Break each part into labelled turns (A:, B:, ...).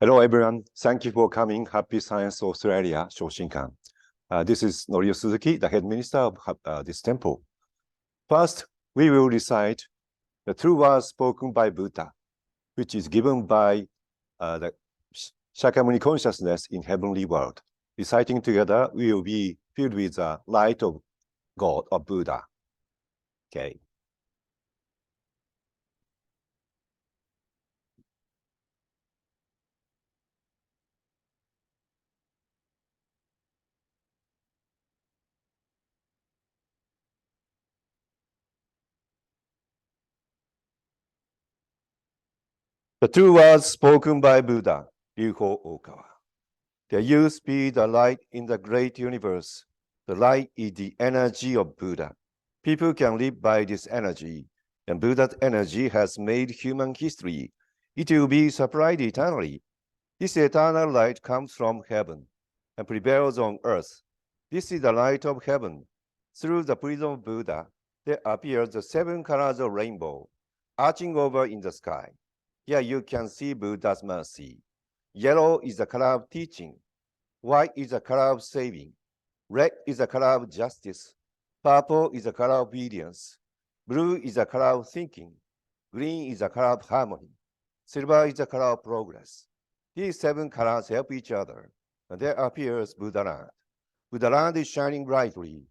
A: Hello, everyone. Thank you for coming. Happy Science Australia, Shoshinkan. This is Norio Suzuki, the head minister of this temple. First, we will recite the true words spoken by Buddha, which is given by the Shakyamuni consciousness in heavenly world. Reciting together, we will be filled with the light of God, of Buddha. Okay. The true words spoken by Buddha, Ryuho Okawa. There used to be the light in the great universe. The light is the energy of Buddha. People can live by this energy, and Buddha's energy has made human history. It will be supplied eternally. This eternal light comes from heaven and prevails on earth. This is the light of heaven. Through the prism of Buddha, there appears the 7 colors of rainbow, arching over in the sky. Here you can see Buddha's mercy. Yellow is the color of teaching. White is the color of saving. Red is the color of justice. Purple is the color of obedience. Blue is the color of thinking. Green is the color of harmony. Silver is the color of progress. These 7 colors help each other, and there appears Buddhaland. Buddhaland is shining brightly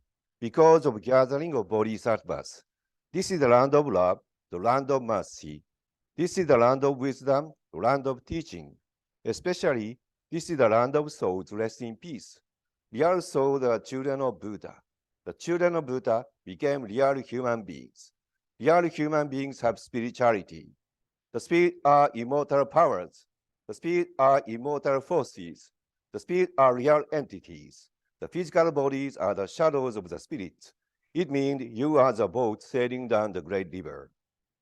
A: because of gathering of bodhisattvas. This is the land of love, the land of mercy. This is the land of wisdom, the land of teaching. Especially, this is the land of souls rest in peace. Real souls are children of Buddha. The children of Buddha became real human beings. Real human beings have spirituality. The spirit are immortal powers. The spirit are immortal forces. The spirit are real entities. The physical bodies are the shadows of the spirit. It means you are the boat sailing down the great river.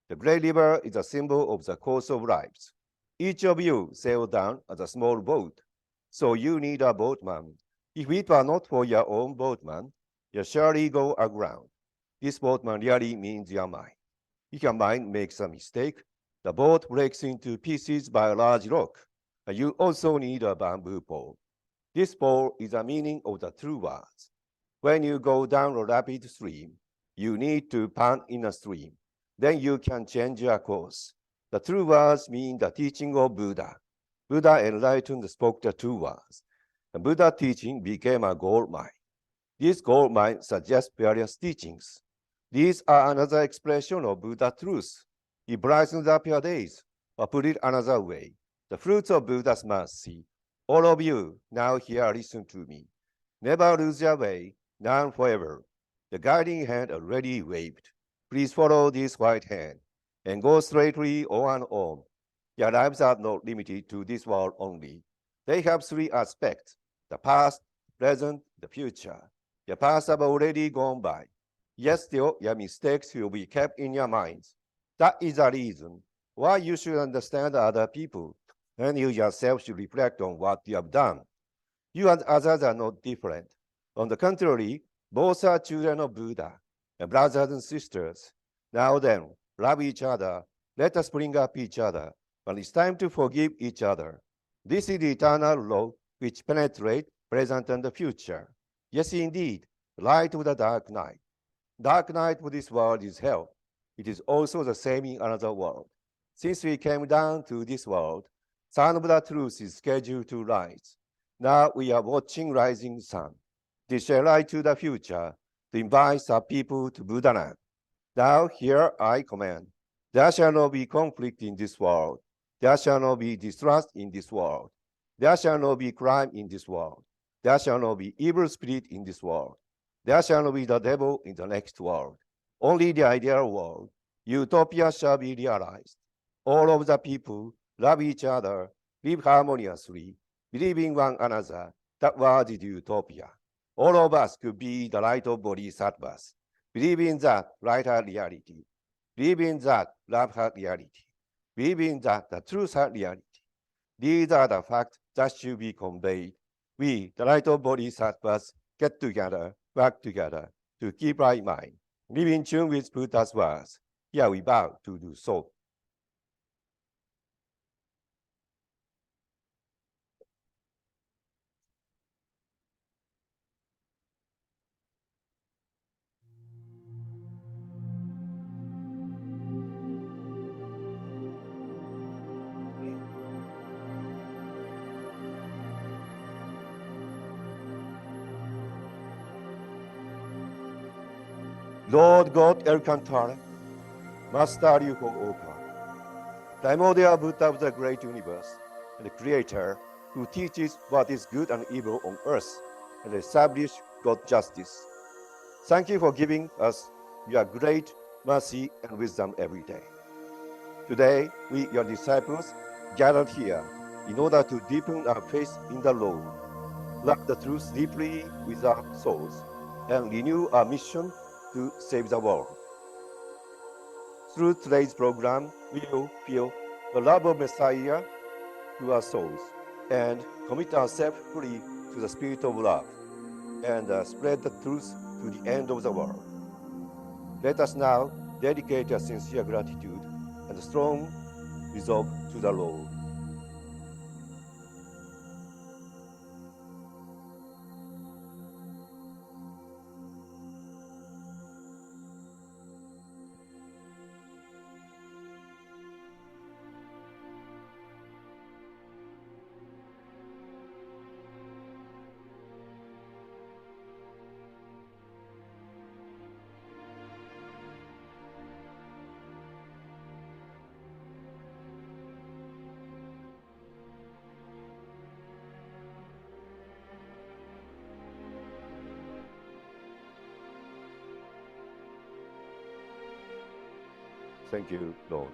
A: The great river is a symbol of the course of lives. Each of you sail down as a small boat, so you need a boatman. If it were not for your own boatman, you surely go aground. This boatman really means your mind. If your mind makes a mistake, the boat breaks into pieces by a large rock, and you also need a bamboo pole. This pole is the meaning of the true words. When you go down a rapid stream, you need to pant in a stream. Then you can change your course. The true words mean the teaching of Buddha. Buddha enlightened spoke the true words. The Buddha teaching became a gold mine. This gold mine suggests various teachings. These are another expression of Buddha truth. He brightens up your days, or put it another way, the fruits of Buddha's mercy. All of you, now here listen to me. Never lose your way, now forever. The guiding hand already waved. Please follow this white hand and go straightly on and on. Your lives are not limited to this world only. They have 3 aspects, the past, present, the future. Your past have already gone by. Yet still, your mistakes will be kept in your minds. That is the reason why you should understand other people, and you yourself should reflect on what you have done. You and others are not different. On the contrary, both are children of Buddha and brothers and sisters. Now then, love each other. Let us bring up each other. When it's time to forgive each other. This is the eternal law which penetrates present and the future. Yes, indeed, light of the dark night. Dark night for this world is hell. It is also the same in another world. Since we came down to this world, sun of the truth is scheduled to rise. Now we are watching rising sun. This shall light to the future to invite our people to Buddhaland. Now here I command, there shall not be conflict in this world. There shall not be distrust in this world. There shall not be crime in this world. There shall not be evil spirit in this world. There shall not be the devil in the next world. Only the ideal world, utopia, shall be realized. All of the people love each other, live harmoniously, believe in one another. That word is utopia. All of us could be the light of bodhisattvas. Believe in that, light has reality. Believe in that, love has reality. Believe in that, the truth has reality. These are the facts that should be conveyed. We, the light of bodhisattvas, get together, work together to keep right mind, live in tune with Buddha's words. Here we bow to do so. Lord God Alcantara, Master Ryuho Okawa, primordial Buddha of the great universe, and the Creator who teaches what is good and evil on earth and establish God's justice. Thank you for giving us your great mercy and wisdom every day. Today, we, your disciples, gathered here in order to deepen our faith in the Lord, love the truth deeply with our souls, and renew our mission to save the world. Through today's program, we will feel the love of Messiah to our souls and commit ourselves fully to the spirit of love and spread the truth to the end of the world. Let us now dedicate our sincere gratitude and strong resolve to the Lord. Thank you, Lord.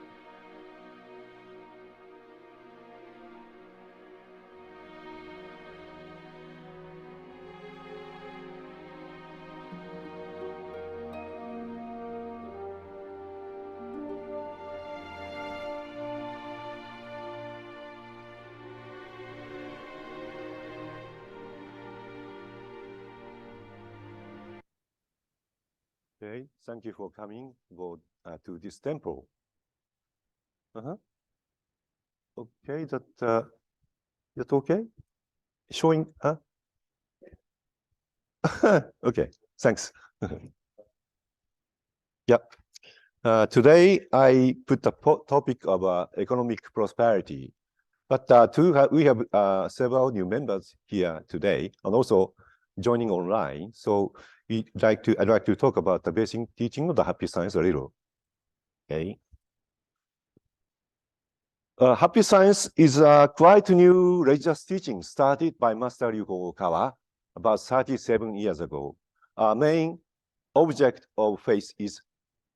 A: Okay, thank you for coming to this temple. Okay, that okay? Showing, huh? Okay, thanks. Yeah. Today, I put the topic of economic prosperity, but we have several new members here today and also joining online. So I'd like to talk about the basic teaching of the happy science a little. Okay. Happy science is a quite new religious teaching started by Master Ryuho Okawa about 37 years ago. Our main object of faith is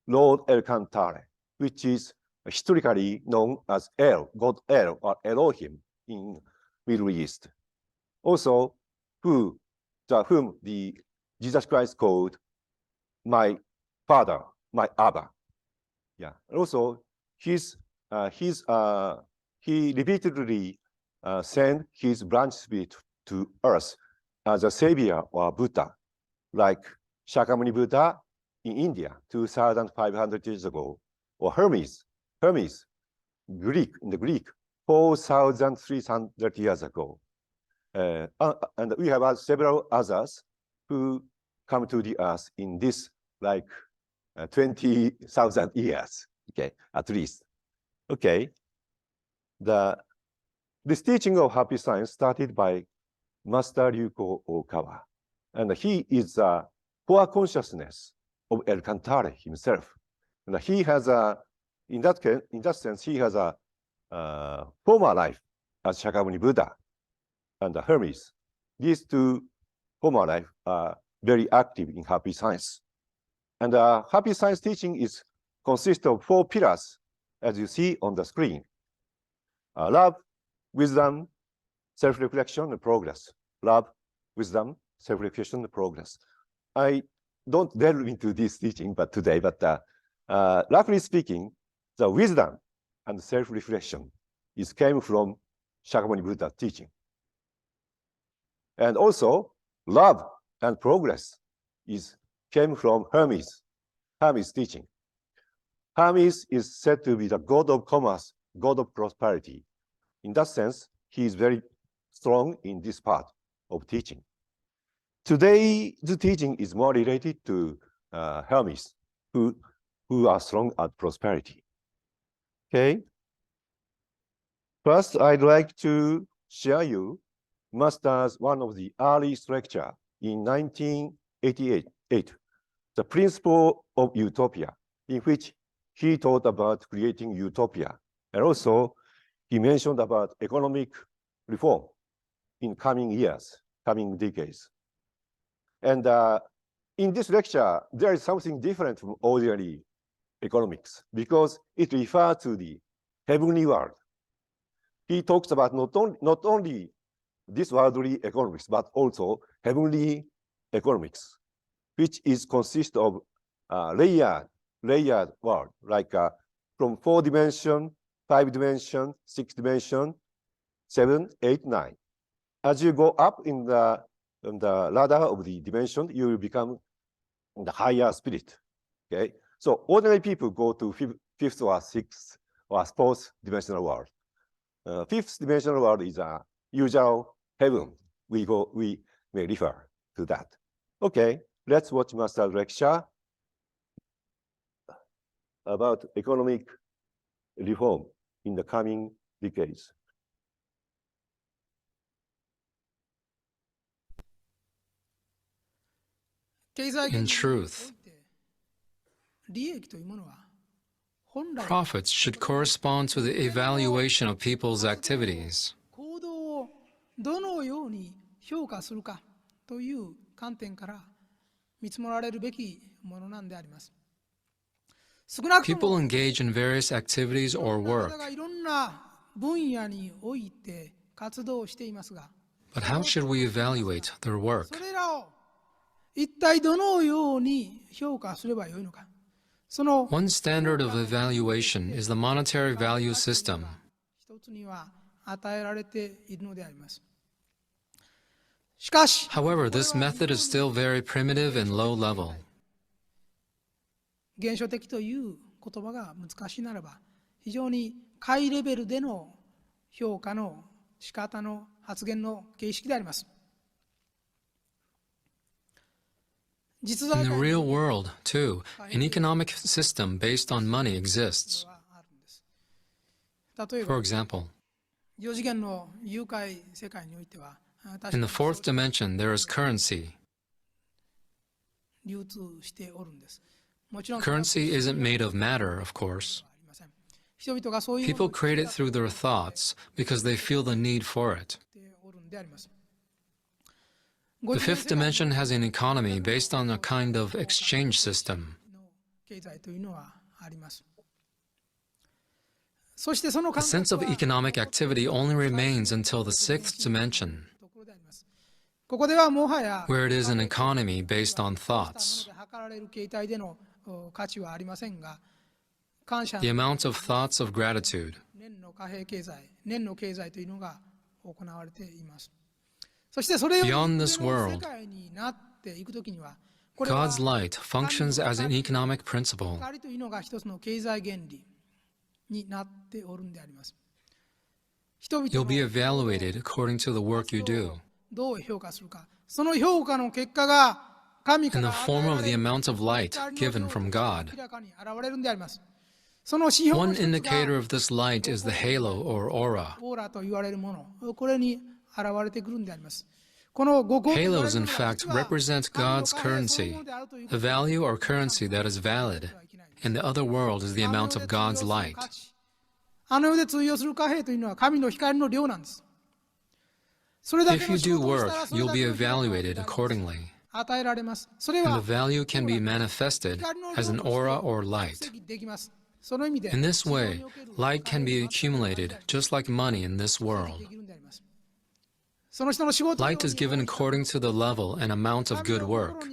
A: Lord Alcantara, which is historically known as El, God El, or Elohim in Middle East. Also, whom the Jesus Christ called my Father, my Abba. Yeah. Also, he repeatedly sent his branch spirit to earth as a savior or Buddha, like Shakyamuni Buddha in India 2,500 years ago, or Hermes, Greek, 4,300 years ago. And we have several others who come to the earth in this like 20,000 years, okay, at least. Okay, this teaching of happy science started by Master Ryuho Okawa, and he is a core consciousness of Alcantara himself. And he has in that sense, he has a former life as Shakyamuni Buddha and Hermes. These two former life are very active in happy science. And happy science teaching consists of 4 pillars, as you see on the screen. Love, wisdom, self-reflection, and progress. Love, wisdom, self-reflection, and progress. I don't delve into this teaching today, but roughly speaking, the wisdom and self-reflection came from Shakyamuni Buddha's teaching. And also, love and progress came from Hermes teaching. Hermes is said to be the god of commerce, god of prosperity. In that sense, he is very strong in this part of teaching. Today, the teaching is more related to Hermes, who are strong at prosperity. Okay. First, I'd like to share you Master's one of the early lecture in 1988. the principle of utopia, in which he taught about creating utopia. And also, he mentioned about economic reform in coming years, coming decades. And in this lecture, there is something different from ordinary economics because it refers to the heavenly world. He talks about not only this worldly economics, but also heavenly economics, which is consist of layered world, like from 4 dimension, 5 dimension, 6 dimension, 7, 8, 9. As you go up in the ladder of the dimension, you will become the higher spirit. Okay, so ordinary people go to fifth or sixth or fourth dimensional world. Fifth dimensional world is a usual heaven. We may refer to that. Okay, let's watch Master's lecture about economic reform in the coming decades.
B: In truth, profits should correspond to the evaluation of people's activities. People engage in various activities or work. But how should we evaluate their work? One standard of evaluation is the monetary value system. However, this method is still very primitive and low level.
C: 現象的という言葉が難しいならば、非常にハイレベルでの評価の仕方の発言の形式であります。
B: In the real world, too, an economic system based on money exists. For example, in the fourth dimension, there is currency. Currency isn't made of matter, of course. People create it through their thoughts because they feel the need for it. The fifth dimension has an economy based on a kind of exchange system. The sense of economic activity only remains until the sixth dimension, where it is an economy based on thoughts. The amount of thoughts of gratitude. Beyond this world, God's light functions as an economic principle. You'll be evaluated according to the work you do, in the form of the amount of light given from God. One indicator of this light is the halo or aura. Halos, in fact, represent God's currency, the value or currency that is valid, and the other world is the amount of God's light. If you do work, you'll be evaluated accordingly, and the value can be manifested as an aura or light. In this way, light can be accumulated just like money in this world. Light is given according to the level and amount of good work.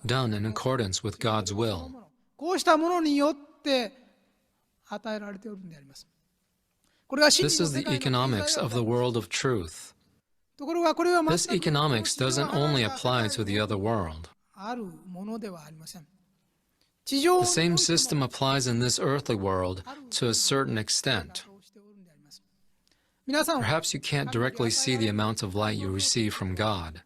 B: Done in accordance with God's will. This is the economics of the world of truth. This economics doesn't only apply to the other world. The same system applies in this earthly world to a certain extent. Perhaps you can't directly see the amount of light you receive from God,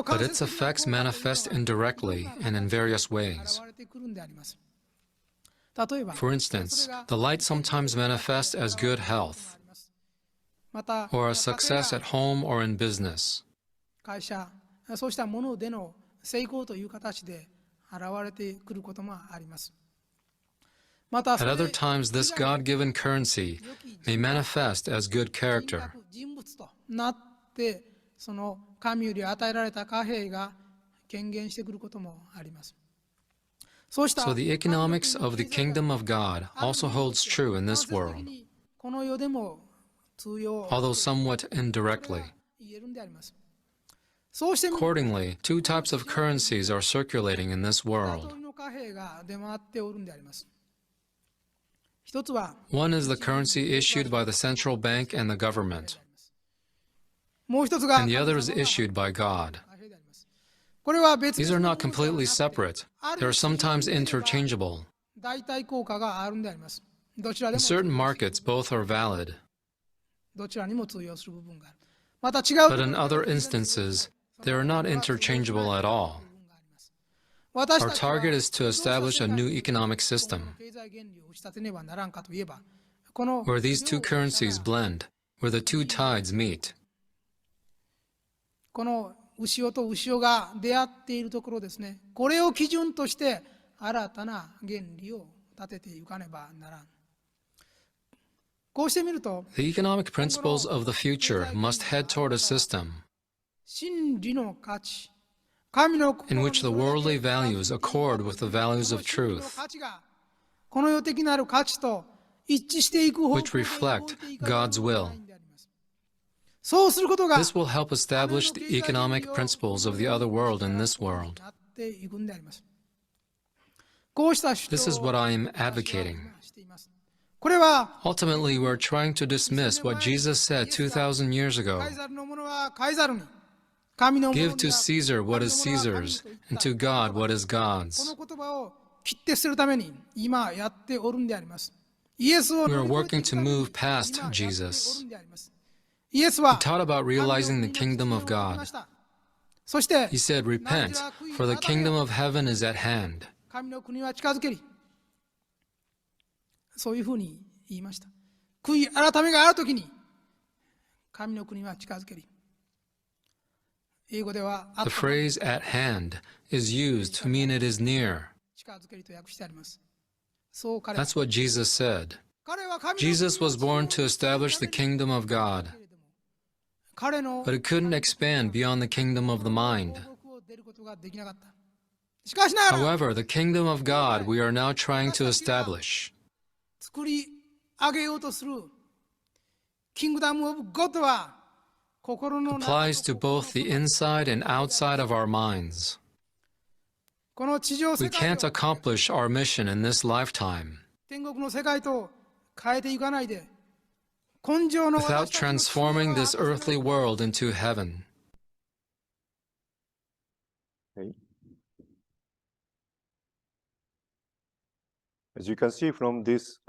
B: but its effects manifest indirectly and in various ways. For instance, the light sometimes manifests as good health.
C: また
B: or
C: 家
B: a success
C: 庭
B: at
C: や
B: home or in business.
C: 会社、そうしたものでの成功という形で現れてくることもあります。また
B: At
C: それ
B: other
C: 以
B: times, this
C: 外の
B: God-given currency may manifest as good
C: 人
B: character.
C: 格人物となって、その神より与えられた貨幣が権限してくることもあります。そうした
B: So the economics of the kingdom of God also holds true in this
C: 間接的
B: world,
C: にこの世でも通用
B: although
C: している
B: somewhat
C: それ
B: indirectly.
C: が言えるんであります。そうしてみると
B: Accordingly, two types of currencies are circulating in this
C: 二
B: world.
C: 通りの貨幣が出回っておるんであります。一つは
B: One is the currency issued by the central bank and the government,
C: もう一つが
B: and the other is
C: 神様が
B: issued by God.
C: 貨幣であります。これは別
B: These
C: 々
B: are
C: の
B: not
C: ものではな
B: completely
C: くて
B: separate.
C: あ
B: They
C: る
B: are
C: 市場
B: sometimes
C: に出れば
B: interchangeable.
C: 代替効果があるんであります。どちらで
B: In
C: も
B: certain markets, both are valid,
C: どちらにも通用する部分がある。また違う
B: but in other instances, they are not interchangeable at all.
C: 私
B: Our
C: たちは
B: target is to establish a new economic system
C: 経済原理を打ち立てねばならんかといえば、この
B: where these two
C: 両者
B: currencies
C: が
B: blend, where the two tides meet.
C: この牛尾と牛尾が出会っているところですね。これを基準として新たな原理を立てていかねばならん。こうしてみると、
B: The economic principles of the future must head toward a system
C: 真理の価値、神の
B: in
C: 心
B: which the worldly values accord with the values of
C: この真理の
B: truth,
C: 価値がこの世的なる価値と一致していく方向
B: which
C: で
B: reflect
C: 動いていかざるを
B: God's
C: 得な
B: will.
C: いんであります。そうすることが
B: This will help establish the economic principles of the other world in this world.
C: なっていくんであります。こうした主
B: This is
C: 張を
B: what I am
C: 私は
B: advocating.
C: 今しています。これは
B: Ultimately, we're trying to dismiss what Jesus said 2,000 years ago.
C: カイザルのものはカイザルに、神のものには
B: Give to Caesar what is
C: 神のものは神に
B: Caesar's,
C: といった
B: and to God what is
C: こ
B: God's.
C: の言葉を切って捨てるために今やっておるんであります。イエスを
B: We
C: 乗
B: are
C: り越えて
B: working
C: いく
B: to
C: ために
B: move past
C: 今やってお
B: Jesus.
C: るんであります。イエスは
B: He taught about realizing the kingdom of God.
C: そして
B: He said, Repent, for the kingdom of heaven is at hand.
C: 神の国は近づけり。そういうふうに言いました。悔い改めがあるときに神の国は近づけり。英語では
B: The phrase at hand is used to mean it is near.
C: 近づけりと訳してあります。そう彼は
B: That's what Jesus said.
C: 彼は神の
B: Jesus
C: 国を
B: was born to establish the kingdom of God,
C: 彼の
B: but it couldn't expand beyond the kingdom of the mind.
C: 王国を出ることができなかった。しかしながら
B: However, the kingdom of God we are now trying to establish
C: 作り上げようとするキングダム・オブ・ゴッドは心の中
B: applies to both the inside and outside of our minds.
C: この地上
B: We
C: 世界
B: can't
C: を
B: accomplish our mission in this lifetime
C: 天国の世界と変えていかないで根性の
B: without
C: 私たちの
B: transforming this
C: 力は
B: earthly world into heaven.
A: Okay. As you can see from this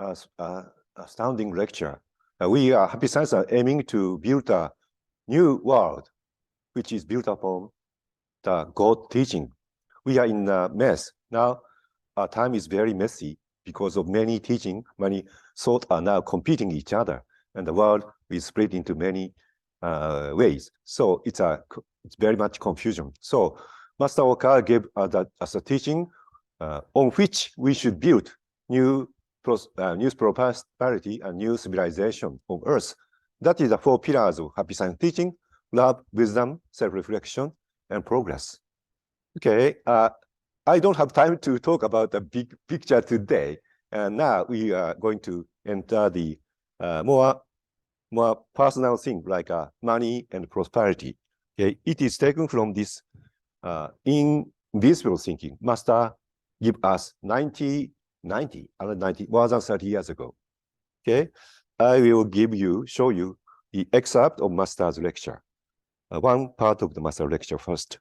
A: astounding lecture, we Happy Science are aiming to build a new world, which is built upon the God teaching. We are in a mess. Now, our time is very messy because of many teaching, many thoughts are now competing each other, and the world is split into many ways. So it's very much confusion. So Master Oka gave us a teaching on which we should build new prosperity and new civilization on Earth. That is the 4 pillars of Happy Science teaching: love, wisdom, self-reflection, and progress. Okay, I don't have time to talk about the big picture today. And now we are going to enter the more personal thing like money and prosperity. Okay, it is taken from this invisible thinking. Master give us 90, more than 30 years ago. Okay, I will show you the excerpt of Master's lecture. One part of the Master lecture first.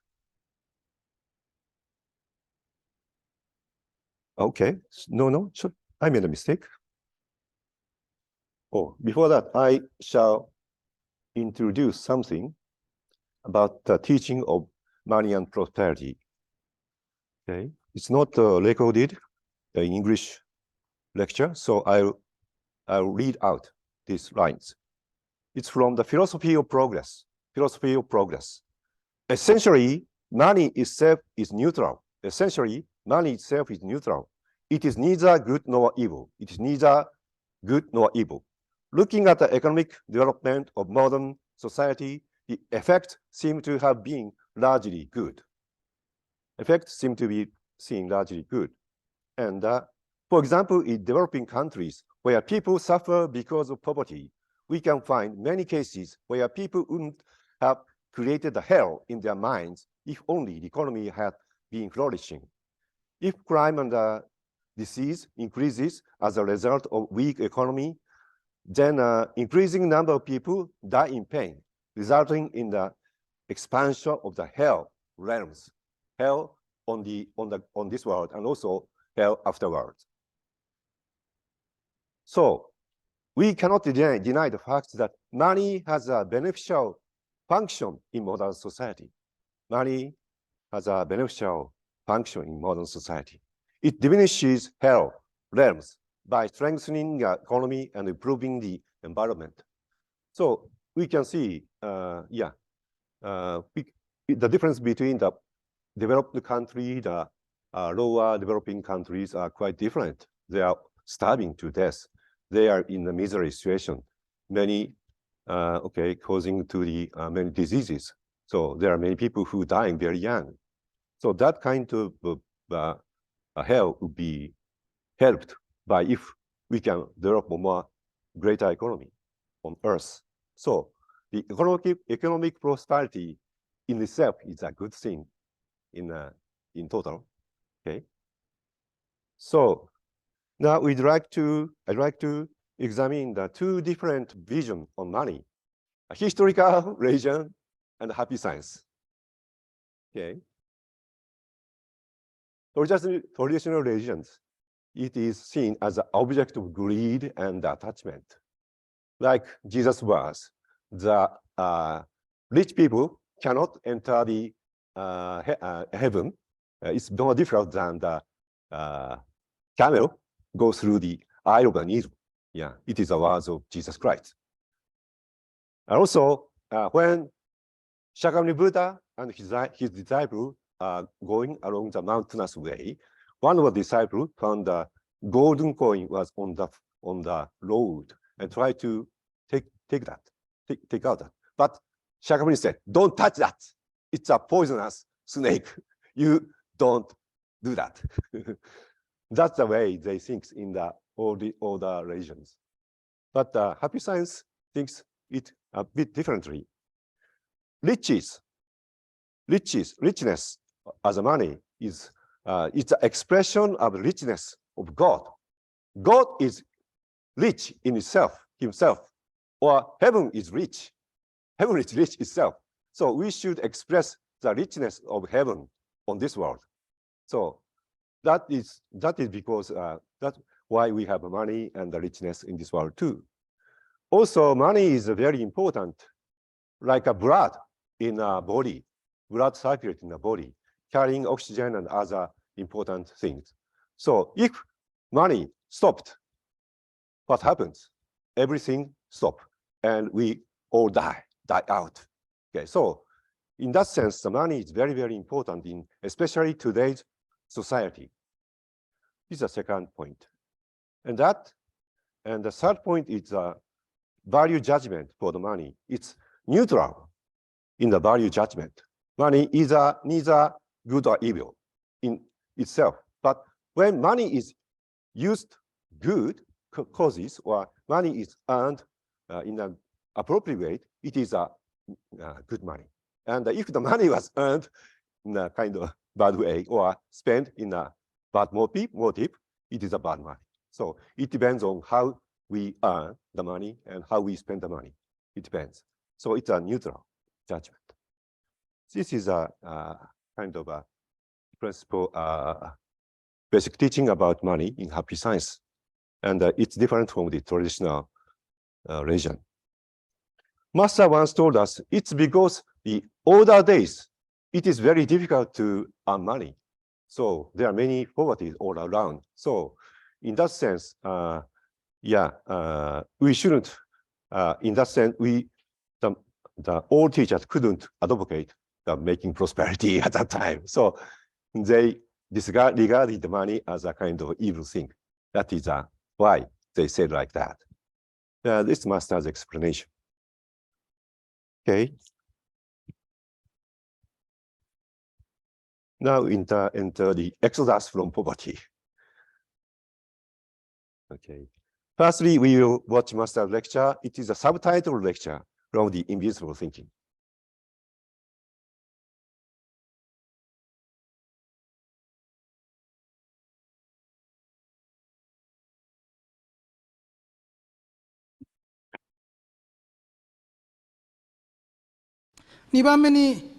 A: Okay, no, I made a mistake. Oh, before that, I shall introduce something about the teaching of money and prosperity. Okay, it's not recorded in English lecture, so I'll read out these lines. It's from the philosophy of progress. Philosophy of progress. Essentially, money itself is neutral. Essentially, money itself is neutral. It is neither good nor evil. It is neither good nor evil. Looking at the economic development of modern society, the effects seem to have been largely good. Effects seem to be seen largely good. And for example, in developing countries where people suffer because of poverty, we can find many cases where people wouldn't have created a hell in their minds if only the economy had been flourishing. If crime and disease increases as a result of weak economy, then increasing number of people die in pain, resulting in the expansion of the hell realms, hell on this world, and also hell afterwards. So we cannot deny the fact that money has a beneficial function in modern society. Money has a beneficial function in modern society. It diminishes hell realms by strengthening the economy and improving the environment. So we can see, the difference between the developed country, the lower developing countries are quite different. They are starving to death. They are in a misery situation. Many, causing to the many diseases. So there are many people who dying very young. So that kind of hell would be helped by if we can develop a more greater economy on Earth. So the economic prosperity in itself is a good thing in total. Okay. So now I'd like to examine the two different visions on money: a historical religion and happy science. Okay. Traditional religions, it is seen as an object of greed and attachment. Like Jesus was, the rich people cannot enter the heaven. It's more difficult than the camel go through the eye of a needle. Yeah, it is the words of Jesus Christ. And also, when Shakyamuni Buddha and his disciple are going along the mountainous way, one of the disciples found a golden coin was on the road and tried to take out that. But Shakyamuni said, "Don't touch that. It's a poisonous snake. You don't do that." That's the way they think in all the religions. But happy science thinks it a bit differently. Richness as a money is it's an expression of richness of God. God is rich in himself, or heaven is rich. Heaven is rich itself. So we should express the richness of heaven on this world. So that is because that's why we have money and the richness in this world too. Also, money is very important, like a blood in a body, blood circulating in the body, carrying oxygen and other important things. So if money stopped, what happens? Everything stops, and we all die out. Okay, so in that sense, the money is very, very important in especially today's society. This is the second point. And the third point is value judgment for the money. It's neutral in the value judgment. Money is neither good or evil in itself. But when money is used good causes, or money is earned in an appropriate way, it is a good money. And if the money was earned in a kind of bad way or spent in a bad motive, it is a bad money. So it depends on how we earn the money and how we spend the money. It depends. So it's a neutral judgment. This is a kind of a principle, basic teaching about money in happy science. And it's different from the traditional religion. Master once told us it's because the older days, it is very difficult to earn money. So there are many poverty all around. So in that sense, we shouldn't In that sense, the all teachers couldn't advocate the making prosperity at that time. So they regarded the money as a kind of evil thing. That is why they said like that. This master's explanation. Okay. Now enter the exodus from poverty. Okay. Firstly, we will watch master's lecture. It is a subtitled lecture from the Invisible Thinking.2
C: 番目に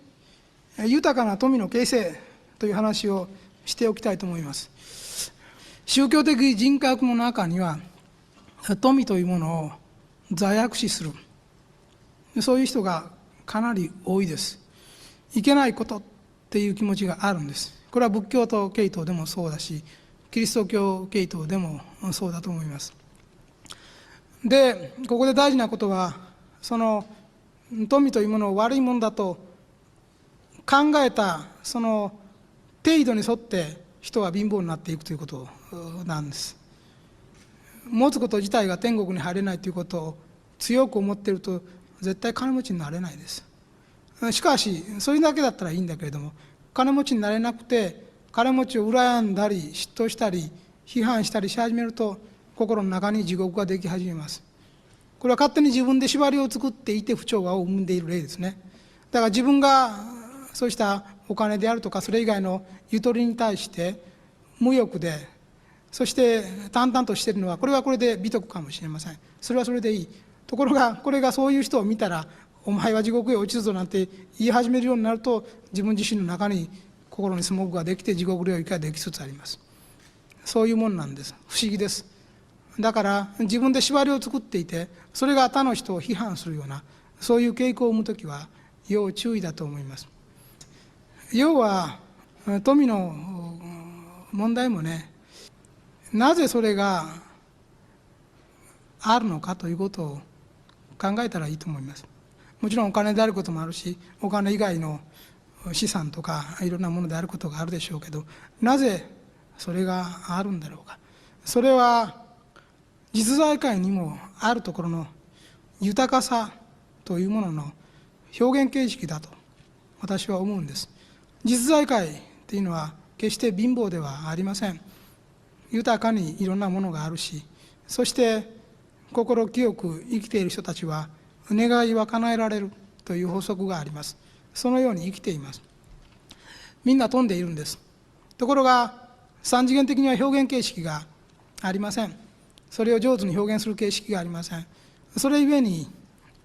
C: 豊かな富の形成という話をしておきたいと思います。宗教的人格の中には富というものを罪悪視する、そういう人がかなり多いです。いけないことっていう気持ちがあるんです。これは仏教徒系統でもそうだし、キリスト教系統でもそうだと思います。で、ここで大事なことは、その富というものを悪いものだと考えたその程度に沿って人は貧乏になっていくということなんです。持つこと自体が天国に入れないということを強く思っていると絶対金持ちになれないです。しかしそれだけだったらいいんだけれども、金持ちになれなくて金持ちを羨んだり嫉妬したり批判したりし始めると、心の中に地獄ができ始めます。これは勝手に自分で縛りを作っていて不調和を生んでいる例ですね。だから自分がそうしたお金であるとかそれ以外のゆとりに対して無欲で、そして淡々としているのは、これはこれで美徳かもしれません。それはそれでいい。ところがこれがそういう人を見たら、お前は地獄へ落ちるぞなんて言い始めるようになると、自分自身の中に心にスモークができて地獄領域ができつつあります。そういうものなんです。不思議です。だから自分で縛りを作っていて、それが他の人を批判するような、そういう傾向を生むときは要注意だと思います。要は富の問題もね、なぜそれがあるのかということを考えたらいいと思います。もちろんお金であることもあるし、お金以外の資産とかいろんなものであることがあるでしょうけど、なぜそれがあるんだろうか。それは実在界にもあるところの豊かさというものの表現形式だと私は思うんです。実在界というのは決して貧乏ではありません。豊かにいろんなものがあるし、そして心清く生きている人たちは願いは叶えられるという法則があります。そのように生きています。みんな富んでいるんです。ところが三次元的には表現形式がありません。それを上手に表現する形式がありません。それゆえに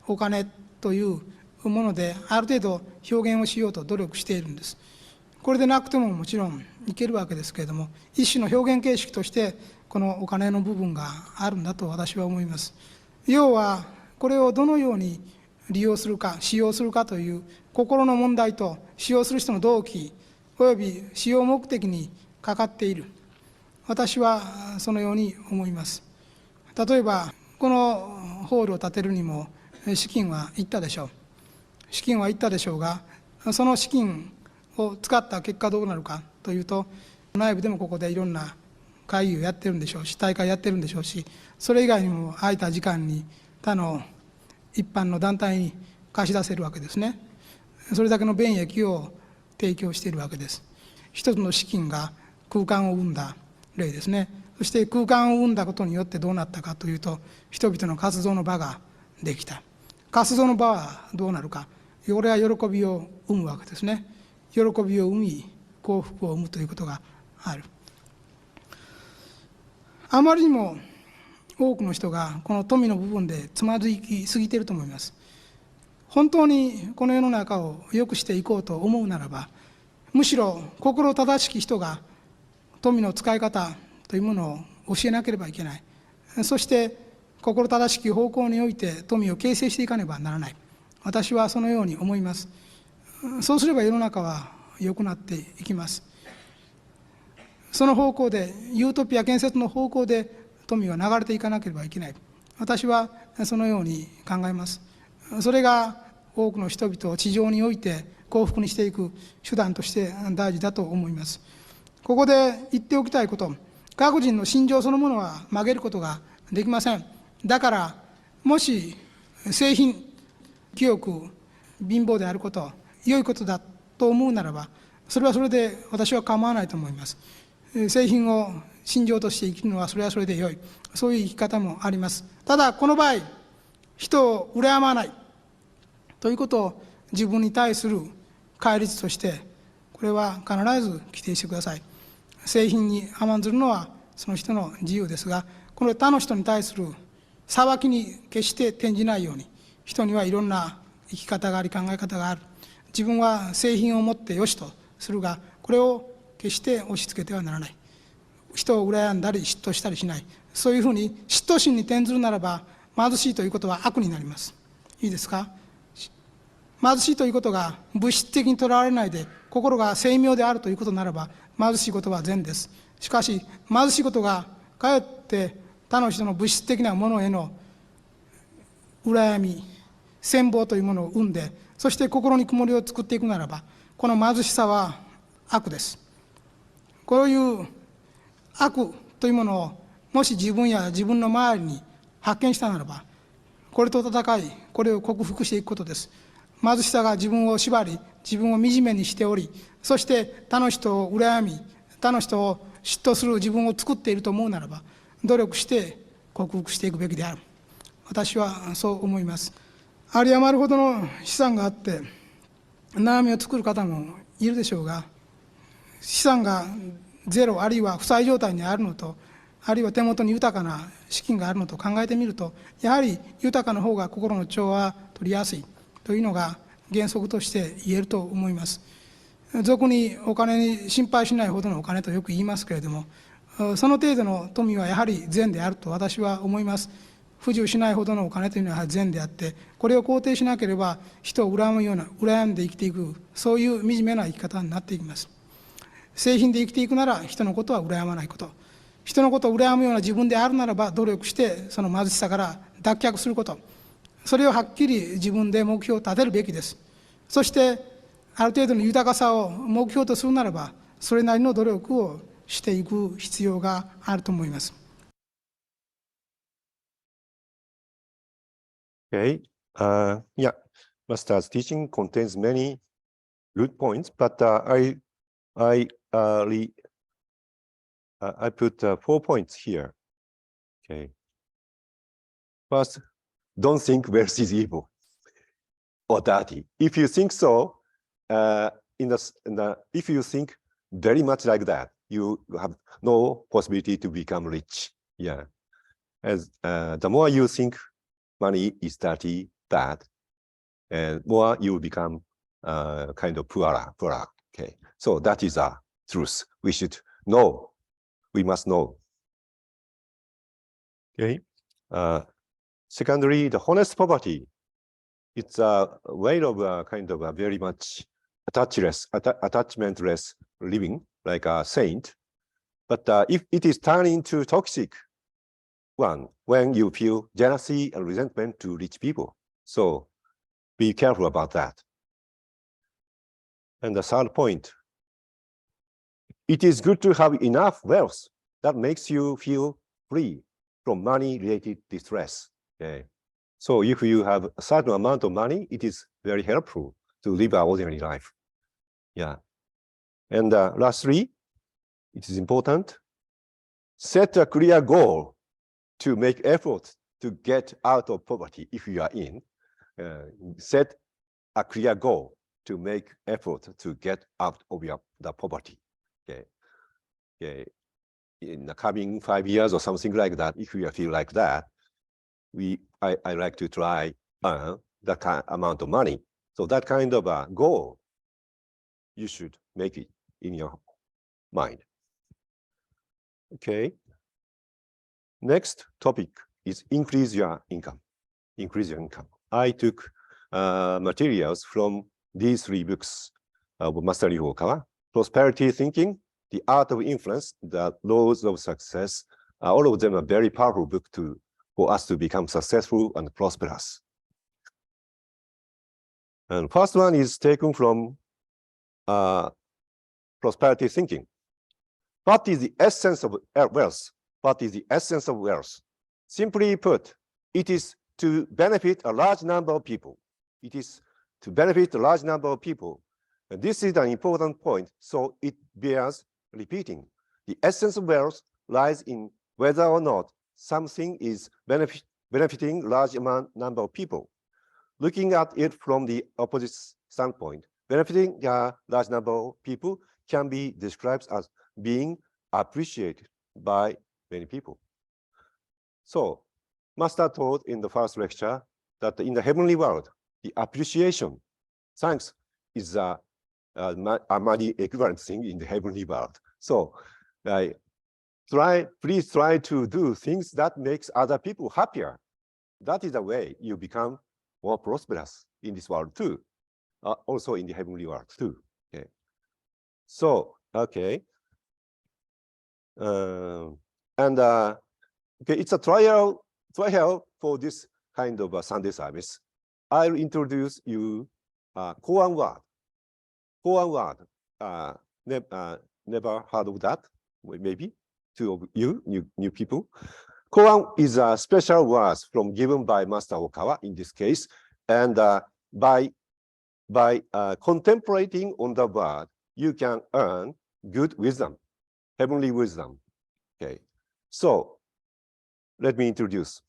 C: お金というものである程度表現をしようと努力しているんです。これでなくてももちろんいけるわけですけれども、一種の表現形式としてこのお金の部分があるんだと私は思います。要はこれをどのように利用するか使用するかという心の問題と、使用する人の動機および使用目的にかかっている。私はそのように思います。例えばこのホールを建てるにも資金はいったでしょう。資金はいったでしょうが、その資金を使った結果どうなるかというと、内部でもここでいろんな会議をやってるんでしょうし、大会やってるんでしょうし、それ以外にも空いた時間に他の一般の団体に貸し出せるわけですね。それだけの便益を提供しているわけです。一つの資金が空間を生んだ例ですね。そして空間を生んだことによってどうなったかというと、人々の活動の場ができた。活動の場はどうなるか、これは喜びを生むわけですね。喜びを生み幸福を生むということがある。あまりにも多くの人がこの富の部分でつまずきすぎていると思います。本当にこの世の中を良くしていこうと思うならば、むしろ心正しき人が富の使い方というものを教えなければいけない。そして心正しき方向において富を形成していかねばならない。私はそのように思います。そうすれば世の中は良くなっていきます。その方向で、ユートピア建設の方向で富は流れていかなければいけない。私はそのように考えます。それが多くの人々を地上において幸福にしていく手段として大事だと思います。ここで言っておきたいこと、各人の心情そのものは曲げることができません。だから、もし清貧、清く貧乏であること、良いことだと思うならば、それはそれで私は構わないと思います。清貧を心情として生きるのはそれはそれで良い。そういう生き方もあります。ただ、この場合、人を羨まないということを自分に対する戒律として、これは必ず規定してください。清貧に甘んずるのはその人の自由ですが、この他の人に対する裁きに決して転じないように、人にはいろんな生き方があり考え方がある。自分は清貧を持ってよしとするが、これを決して押し付けてはならない。人を羨んだり嫉妬したりしない。そういうふうに嫉妬心に転ずるならば、貧しいということは悪になります。いいですか？貧しいということが物質的にとらわれないで、心が精妙であるということならば、貧しいことは善です。しかし、貧しいことがかえって他の人の物質的なものへの羨み、羨望というものを生んで、そして心に曇りを作っていくならば、この貧しさは悪です。こういう悪というものをもし自分や自分の周りに発見したならば、これと戦い、これを克服していくことです。貧しさが自分を縛り、自分を惨めにしており、そして他の人を羨み、他の人を嫉妬する自分を作っていると思うならば、努力して克服していくべきである。私はそう思います。有り余るほどの資産があって、悩みを作る方もいるでしょうが、資産がゼロあるいは負債状態にあるのと、あるいは手元に豊かな資金があるのと考えてみると、やはり豊かな方が心の調和取りやすいというのが原則として言えると思います。俗にお金に心配しないほどのお金とよく言いますけれども、その程度の富はやはり善であると私は思います。不自由しないほどのお金というのは善であって、これを肯定しなければ人を恨むような、羨んで生きていく、そういう惨めな生き方になっていきます。清貧で生きていくなら人のことは羨まないこと、人のことを羨むような自分であるならば努力してその貧しさから脱却すること、それをはっきり自分で目標を立てるべきです。そしてある程度の豊かさを目標とするならば、それなりの努力をしていく必要があると思います。
A: Okay. Yeah. Master's teaching contains many good points, but I put 4 points here. Okay. First, don't think wealth is evil or dirty. If you think so, if you think very much like that, you have no possibility to become rich. Yeah. As the more you think money is dirty, bad, and more you become kind of poorer. Okay. So that is a truth. We should know. We must know. Okay. Secondly, the honest poverty. It's a way of kind of a very much attachmentless living, like a saint. But if it is turned into toxic one, when you feel jealousy and resentment to rich people. So be careful about that. And the third point, it is good to have enough wealth that makes you feel free from money-related distress. Okay. So if you have a certain amount of money, it is very helpful to live an ordinary life. Yeah. And lastly, it is important, set a clear goal to make effort to get out of poverty if you are in. Set a clear goal to make effort to get out of the poverty. Okay. Okay. In the coming 5 years or something like that, if you feel like that, I like to try that kind amount of money. So that kind of a goal, you should make it in your mind. Okay. Next topic is increase your income. Increase your income. I took materials from these 3 books of Master Ryu Okawa: Prosperity Thinking, The Art of Influence, The Laws of Success. All of them are very powerful book to for us to become successful and prosperous. And first one is taken from prosperity thinking. What is the essence of wealth? What is the essence of wealth? Simply put, it is to benefit a large number of people. It is to benefit a large number of people. And this is an important point, so it bears repeating. The essence of wealth lies in whether or not something is benefiting a large number of people. Looking at it from the opposite standpoint, benefiting a large number of people can be described as being appreciated by many people. So, Master taught in the first lecture that in the heavenly world, the appreciation, thanks, is a money equivalent thing in the heavenly world. So, please try to do things that makes other people happier. That is the way you become more prosperous in this world too, also in the heavenly world too. Okay. So, okay. Okay, it's a trial for this kind of a Sunday service. I'll introduce you koan word. Koan word. Never heard of that, maybe, two of you, new people. Koan is a special word given by Master Okawa in this case, and by contemplating on the word, you can earn good wisdom, heavenly wisdom. Okay, so let me introduce.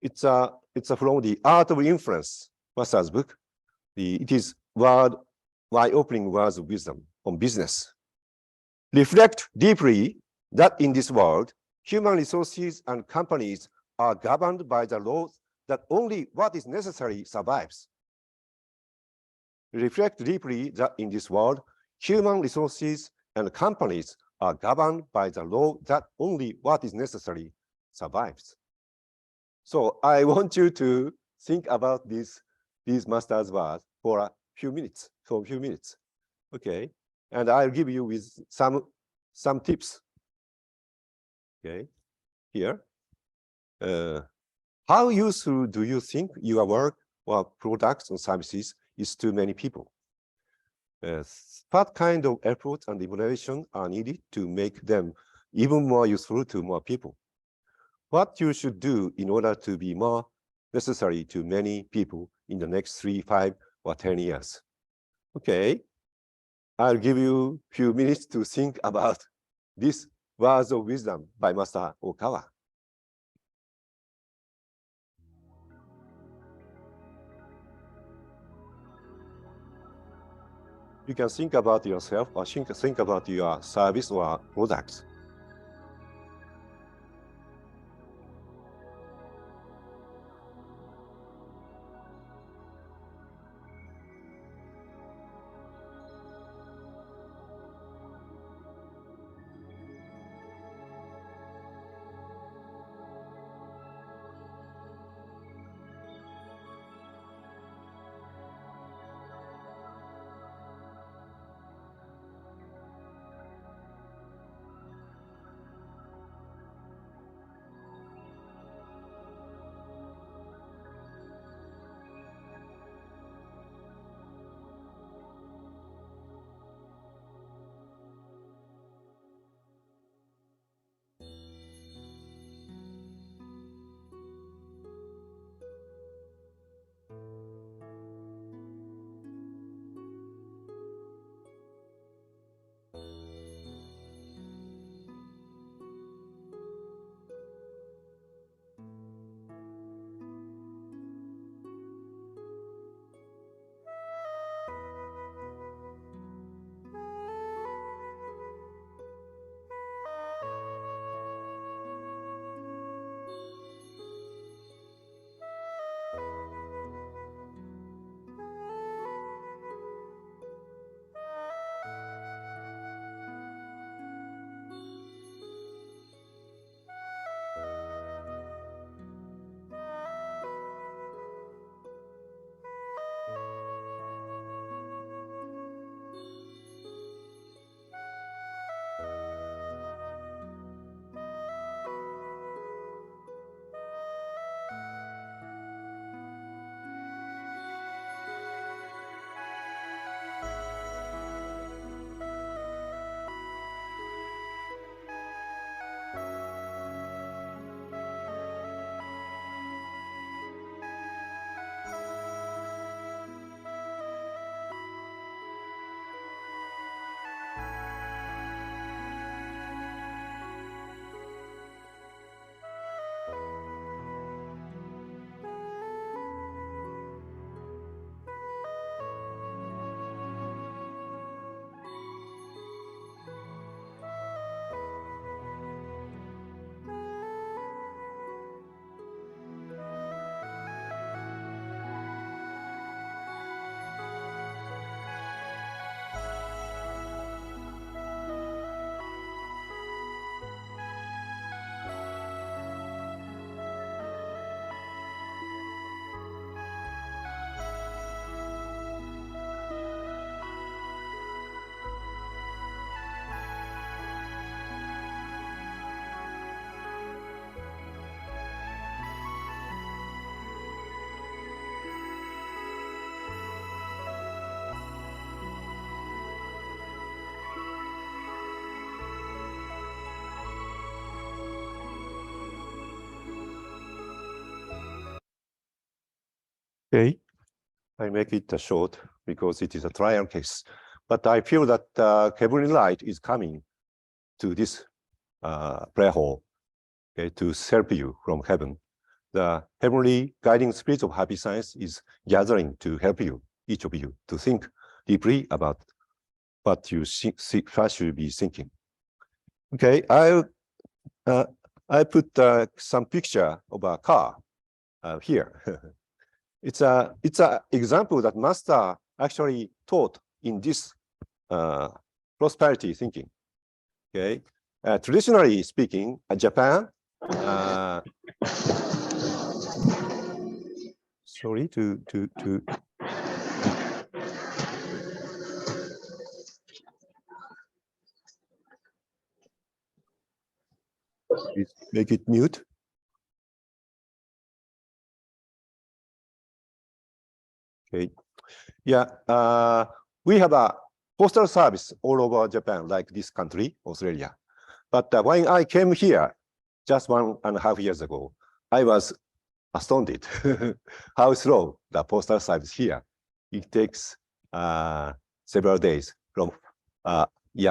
A: It's from the Art of Influence, Master's book. It is eye-opening words of wisdom on business. Reflect deeply that in this world, human resources and companies are governed by the laws that only what is necessary survives. Reflect deeply that in this world, human resources and companies are governed by the law that only what is necessary survives. So I want you to think about these master's words for a few minutes, Okay, and I'll give you with some tips. Okay, here. How useful do you think your work or products and services is to many people? What kind of effort and innovation are needed to make them even more useful to more people? What you should do in order to be more necessary to many people in the next 3, 5, or 10 years? Okay, I'll give you a few minutes to think about these words of wisdom by Master Okawa. You can think about yourself or think about your service or products. Okay, I make it short because it is a trial case. But I feel that heavenly light is coming to this prayer hall, okay, to help you from heaven. The heavenly guiding spirit of happy science is gathering to help you, each of you, to think deeply about what you first should be thinking. Okay, I put some picture of a car here. It's a example that Master actually taught in this prosperity thinking. Okay, traditionally speaking, Japan. Sorry to. Please make it mute. Okay. Yeah. We have a postal service all over Japan, like this country, Australia. But when I came here just 1.5 years ago, I was astounded how slow the postal service here. It takes several days from the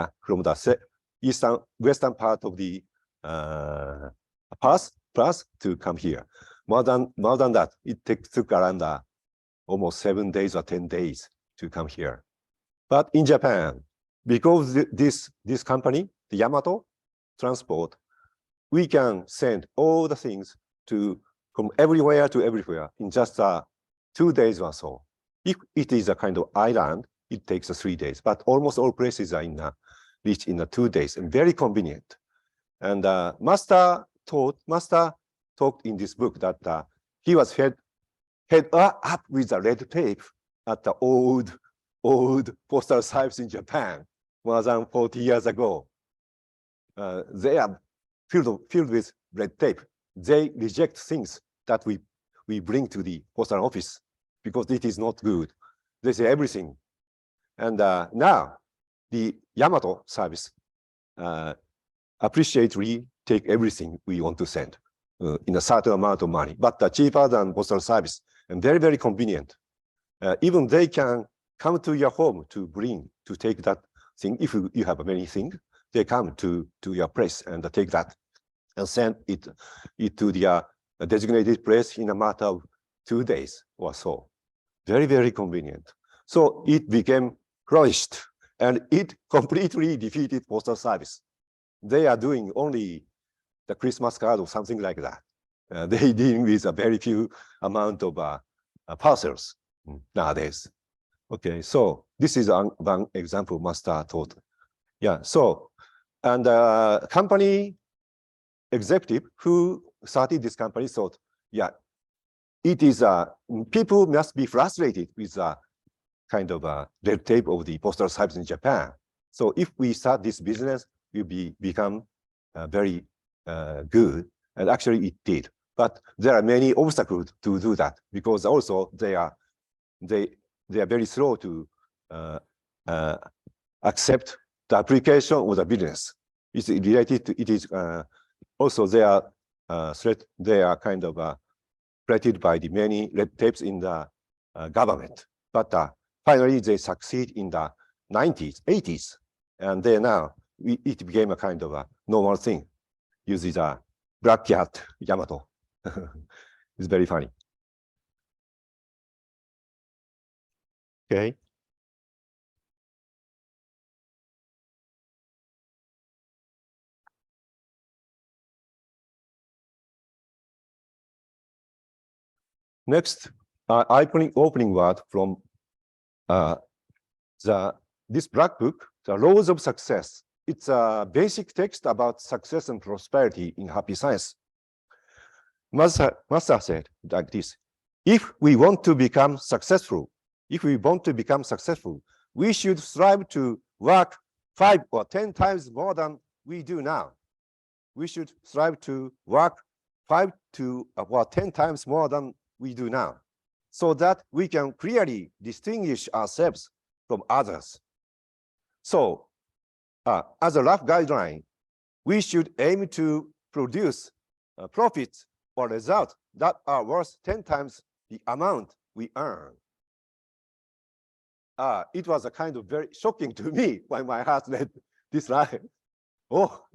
A: western part of the pass to come here. More than that, it took around almost 7 days or 10 days to come here. But in Japan, because this company, the Yamato Transport, we can send all the things from everywhere to everywhere in just 2 days or so. If it is a kind of island, it takes 3 days, but almost all places are reached in 2 days, and very convenient. And Master talked in this book that he was fed up with the red tape at the old postal service in Japan more than 40 years ago. They are filled with red tape. They reject things that we bring to the postal office because it is not good. They say everything. And now the Yamato service appreciately take everything we want to send in a certain amount of money, but cheaper than postal service and very, very convenient. Even they can come to your home to take that thing. If you have many things, they come to your place and take that and send it to the designated place in a matter of 2 days or so. Very, very convenient. So it became flourished and it completely defeated postal service. They are doing only the Christmas card or something like that. They dealing with a very few amount of parcels nowadays. Okay, so this is one example Master taught. Yeah, so, and company executive who started this company thought, yeah, it is people must be frustrated with kind of red tape of the postal service in Japan. So if we start this business, we'll become very good, and actually it did. But there are many obstacles to do that because also they are very slow to accept the application of the business. It's related to it is also they are kind of threatened by the many red tapes in the government. But finally they succeed in the 90s, 80s, and now it became a kind of a normal thing. Uses a black cat Yamato. It's very funny. Okay. Next, opening word from this black book, The Laws of Success. It's a basic text about success and prosperity in happy science. Master said like this: if we want to become successful, we should strive to work 5 or 10 times more than we do now. We should strive to work 5 or 10 times more than we do now, so that we can clearly distinguish ourselves from others. So, as a rough guideline, we should aim to produce profits or results that are worth 10 times the amount we earn. It was a kind of very shocking to me when my heart read this line. Oh,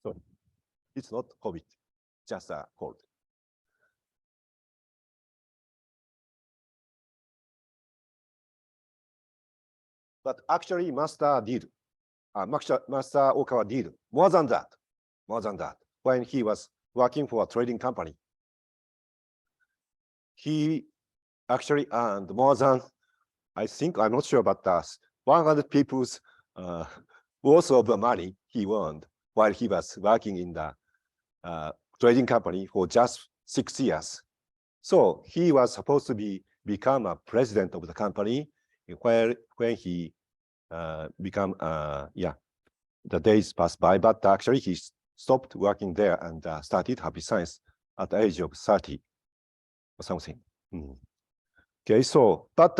A: so it's not COVID, just a cold. But actually, Master Okawa did more than that. When he was working for a trading company, he actually earned more than, I think, I'm not sure about that, 100 people's worth of the money he earned while he was working in the trading company for just 6 years. So he was supposed to become a president of the company when he become, the days passed by, but actually he stopped working there and started Happy Science at the age of 30 or something. Okay, so, but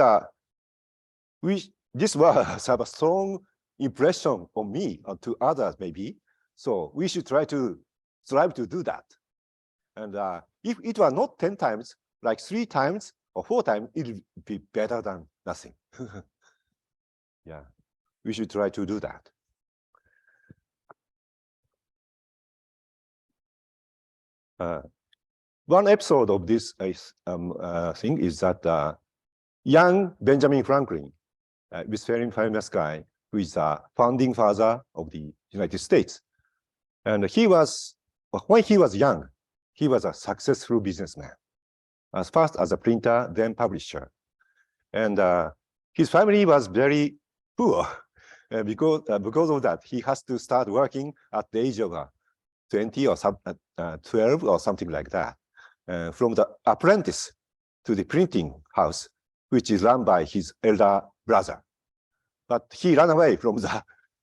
A: this was have a strong impression on me and to others maybe. So we should try to strive to do that. And if it were not 10 times, like 3 times or 4 times, it would be better than nothing. Yeah, we should try to do that. One episode of this thing is that young Benjamin Franklin, this very famous guy, who is the founding father of the United States. And when he was young, he was a successful businessman, as first as a printer, then publisher. And his family was very poor because of that. He has to start working at the age of 20 or 12 or something like that, from the apprentice to the printing house, which is run by his elder brother. But he ran away from the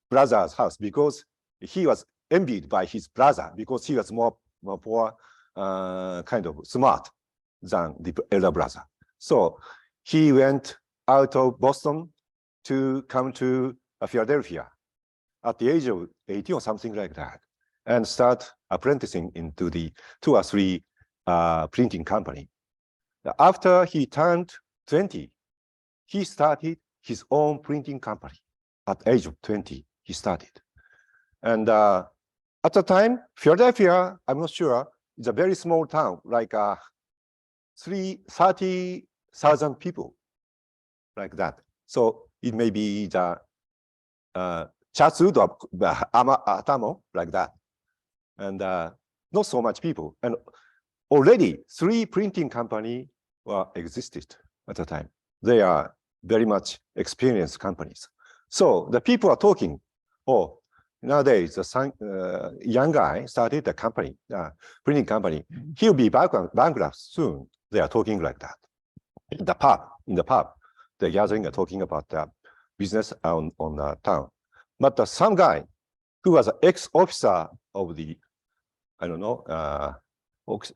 A: brother's house because he was envied by his brother because he was more kind of smart than the elder brother. So he went out of Boston to come to Philadelphia at the age of 18 or something like that, and start apprenticing into the 2 or 3 printing company. After he turned 20, he started his own printing company. At the age of 20, he started. And at the time, Philadelphia, I'm not sure, is a very small town, like 30,000 people, like that. So it may be the Chatsud or Atamo, like that. And not so much people. And already 3 printing companies existed at the time. They are very much experienced companies. So the people are talking, oh, nowadays the young guy started a company, printing company. He'll be bankrupt soon. They are talking like that. In the pub, the gathering are talking about the business on the town. But some guy who was an ex-officer of the, I don't know,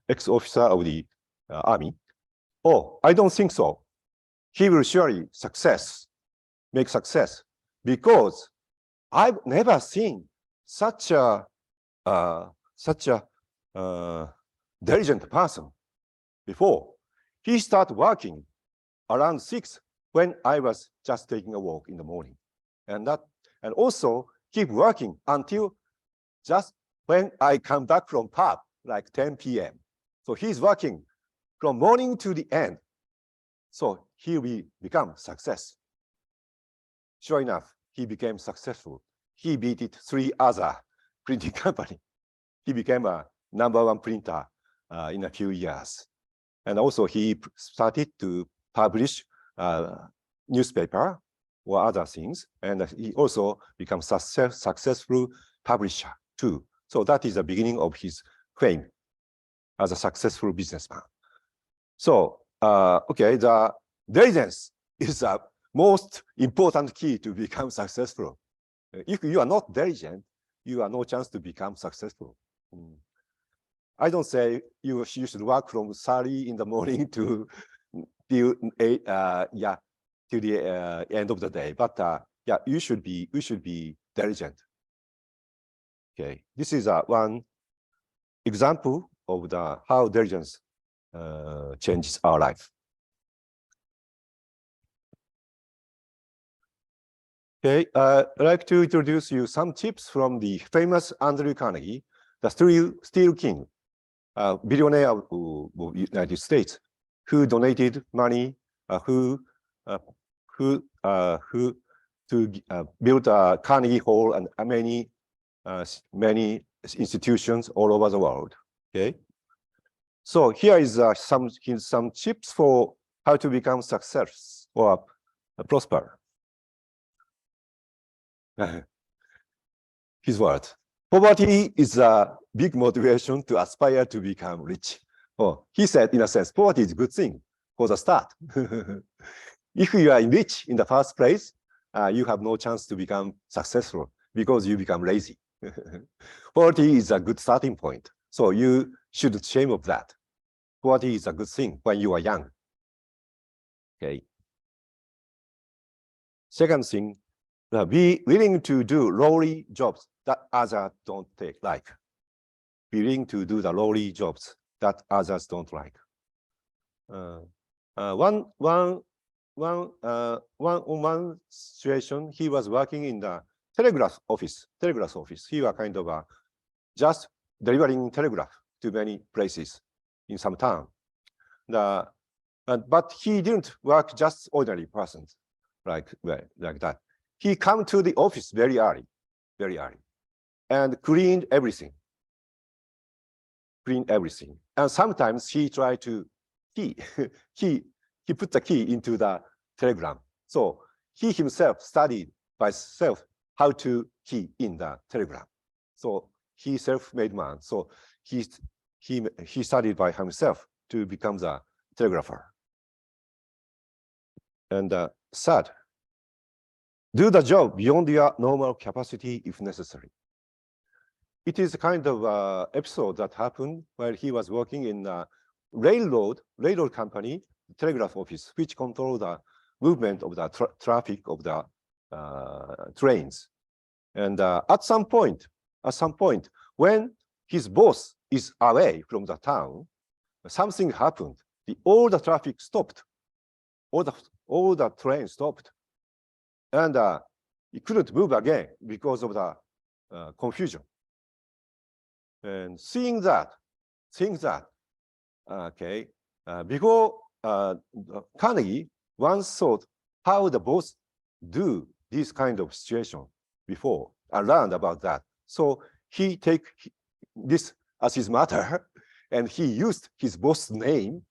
A: ex-officer of the army. Oh, I don't think so. He will surely make success, because I've never seen such a diligent person before. He started working around 6 when I was just taking a walk in the morning, and also keep working until just when I come back from pub, like 10 p.m. So he's working from morning to the end. So he will become success. Sure enough, he became successful. He beat 3 other printing company. He became a #1 printer in a few years. And also he started to publish newspaper or other things. And he also became successful publisher too. So that is the beginning of his fame as a successful businessman. So, okay, the diligence is the most important key to become successful. If you are not diligent, you have no chance to become successful. I don't say you should work from 30 in the morning to till the end of the day, but yeah, we should be diligent. Okay, this is one example of how diligence changes our life. Okay, I'd like to introduce you some tips from the famous Andrew Carnegie, the Steel King, billionaire of the United States, who donated money, who to build Carnegie Hall and many institutions all over the world. Okay, so here is some tips for how to become success or prosper. His word: poverty is a big motivation to aspire to become rich. Oh, he said, in a sense, poverty is a good thing for the start. If you are rich in the first place, you have no chance to become successful because you become lazy. Poverty is a good starting point, so you should shame of that. Poverty is a good thing when you are young. Okay. Second thing, be willing to do lowly jobs that others don't like. Be willing to do the lowly jobs that others don't like. One situation, he was working in the telegraph office. He was kind of just delivering telegraph to many places in some town. But he didn't work just ordinary persons like that. He come to the office very early, and cleaned everything. And sometimes he tried to he put the key into the telegram. So he himself studied by self how to key in the telegram. So he self-made man. So he studied by himself to become the telegrapher. And third, do the job beyond your normal capacity if necessary. It is a kind of episode that happened while he was working in a railroad company, telegraph office, which control the movement of the traffic of the trains. And at some point, when his boss is away from the town, something happened. All the traffic stopped. All the trains stopped. And it couldn't move again because of the confusion. And seeing that, okay, before Carnegie once thought how the boss do this kind of situation before and learned about that. So he take this as his matter, and he used his boss' name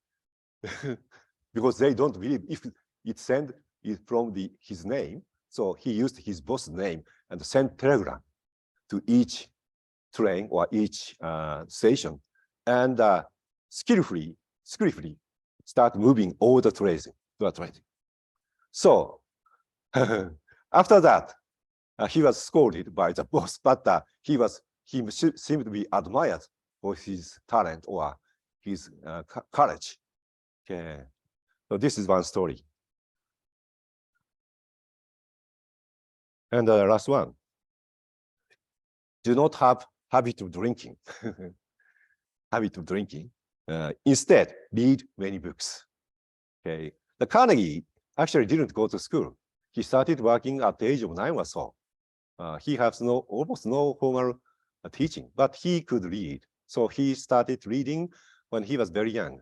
A: because they don't believe if it sent it from his name. So he used his boss' name and sent telegram to each train or each station, and skillfully start moving all the trains. So after that, he was scolded by the boss, but he seemed to be admired for his talent or his courage. Okay, so this is one story. And the last one: do not have habit of drinking. Instead, read many books. Okay, the Carnegie actually didn't go to school. He started working at the age of 9 or so. He has almost no formal teaching, but he could read. So he started reading when he was very young.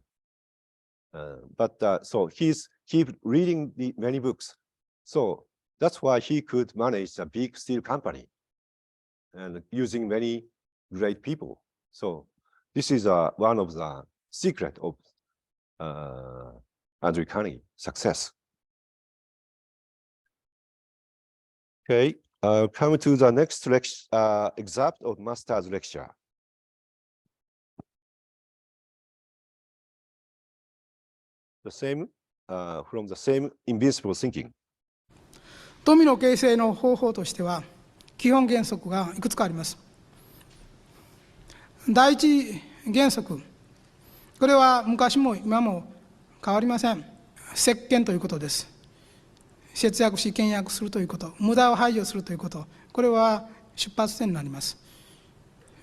A: So he's keep reading many books. So that's why he could manage a big steel company and using many great people. So this is one of the secret of Andrew Carnegie success. Okay, come to the next excerpt of master's lecture. The same from the same invincible thinking.
C: 富の形成の方法としては基本原則がいくつかあります。第一原則、これは昔も今も変わりません。節儉ということです。節約し倹約するということ、無駄を排除するということ、これは出発点になります。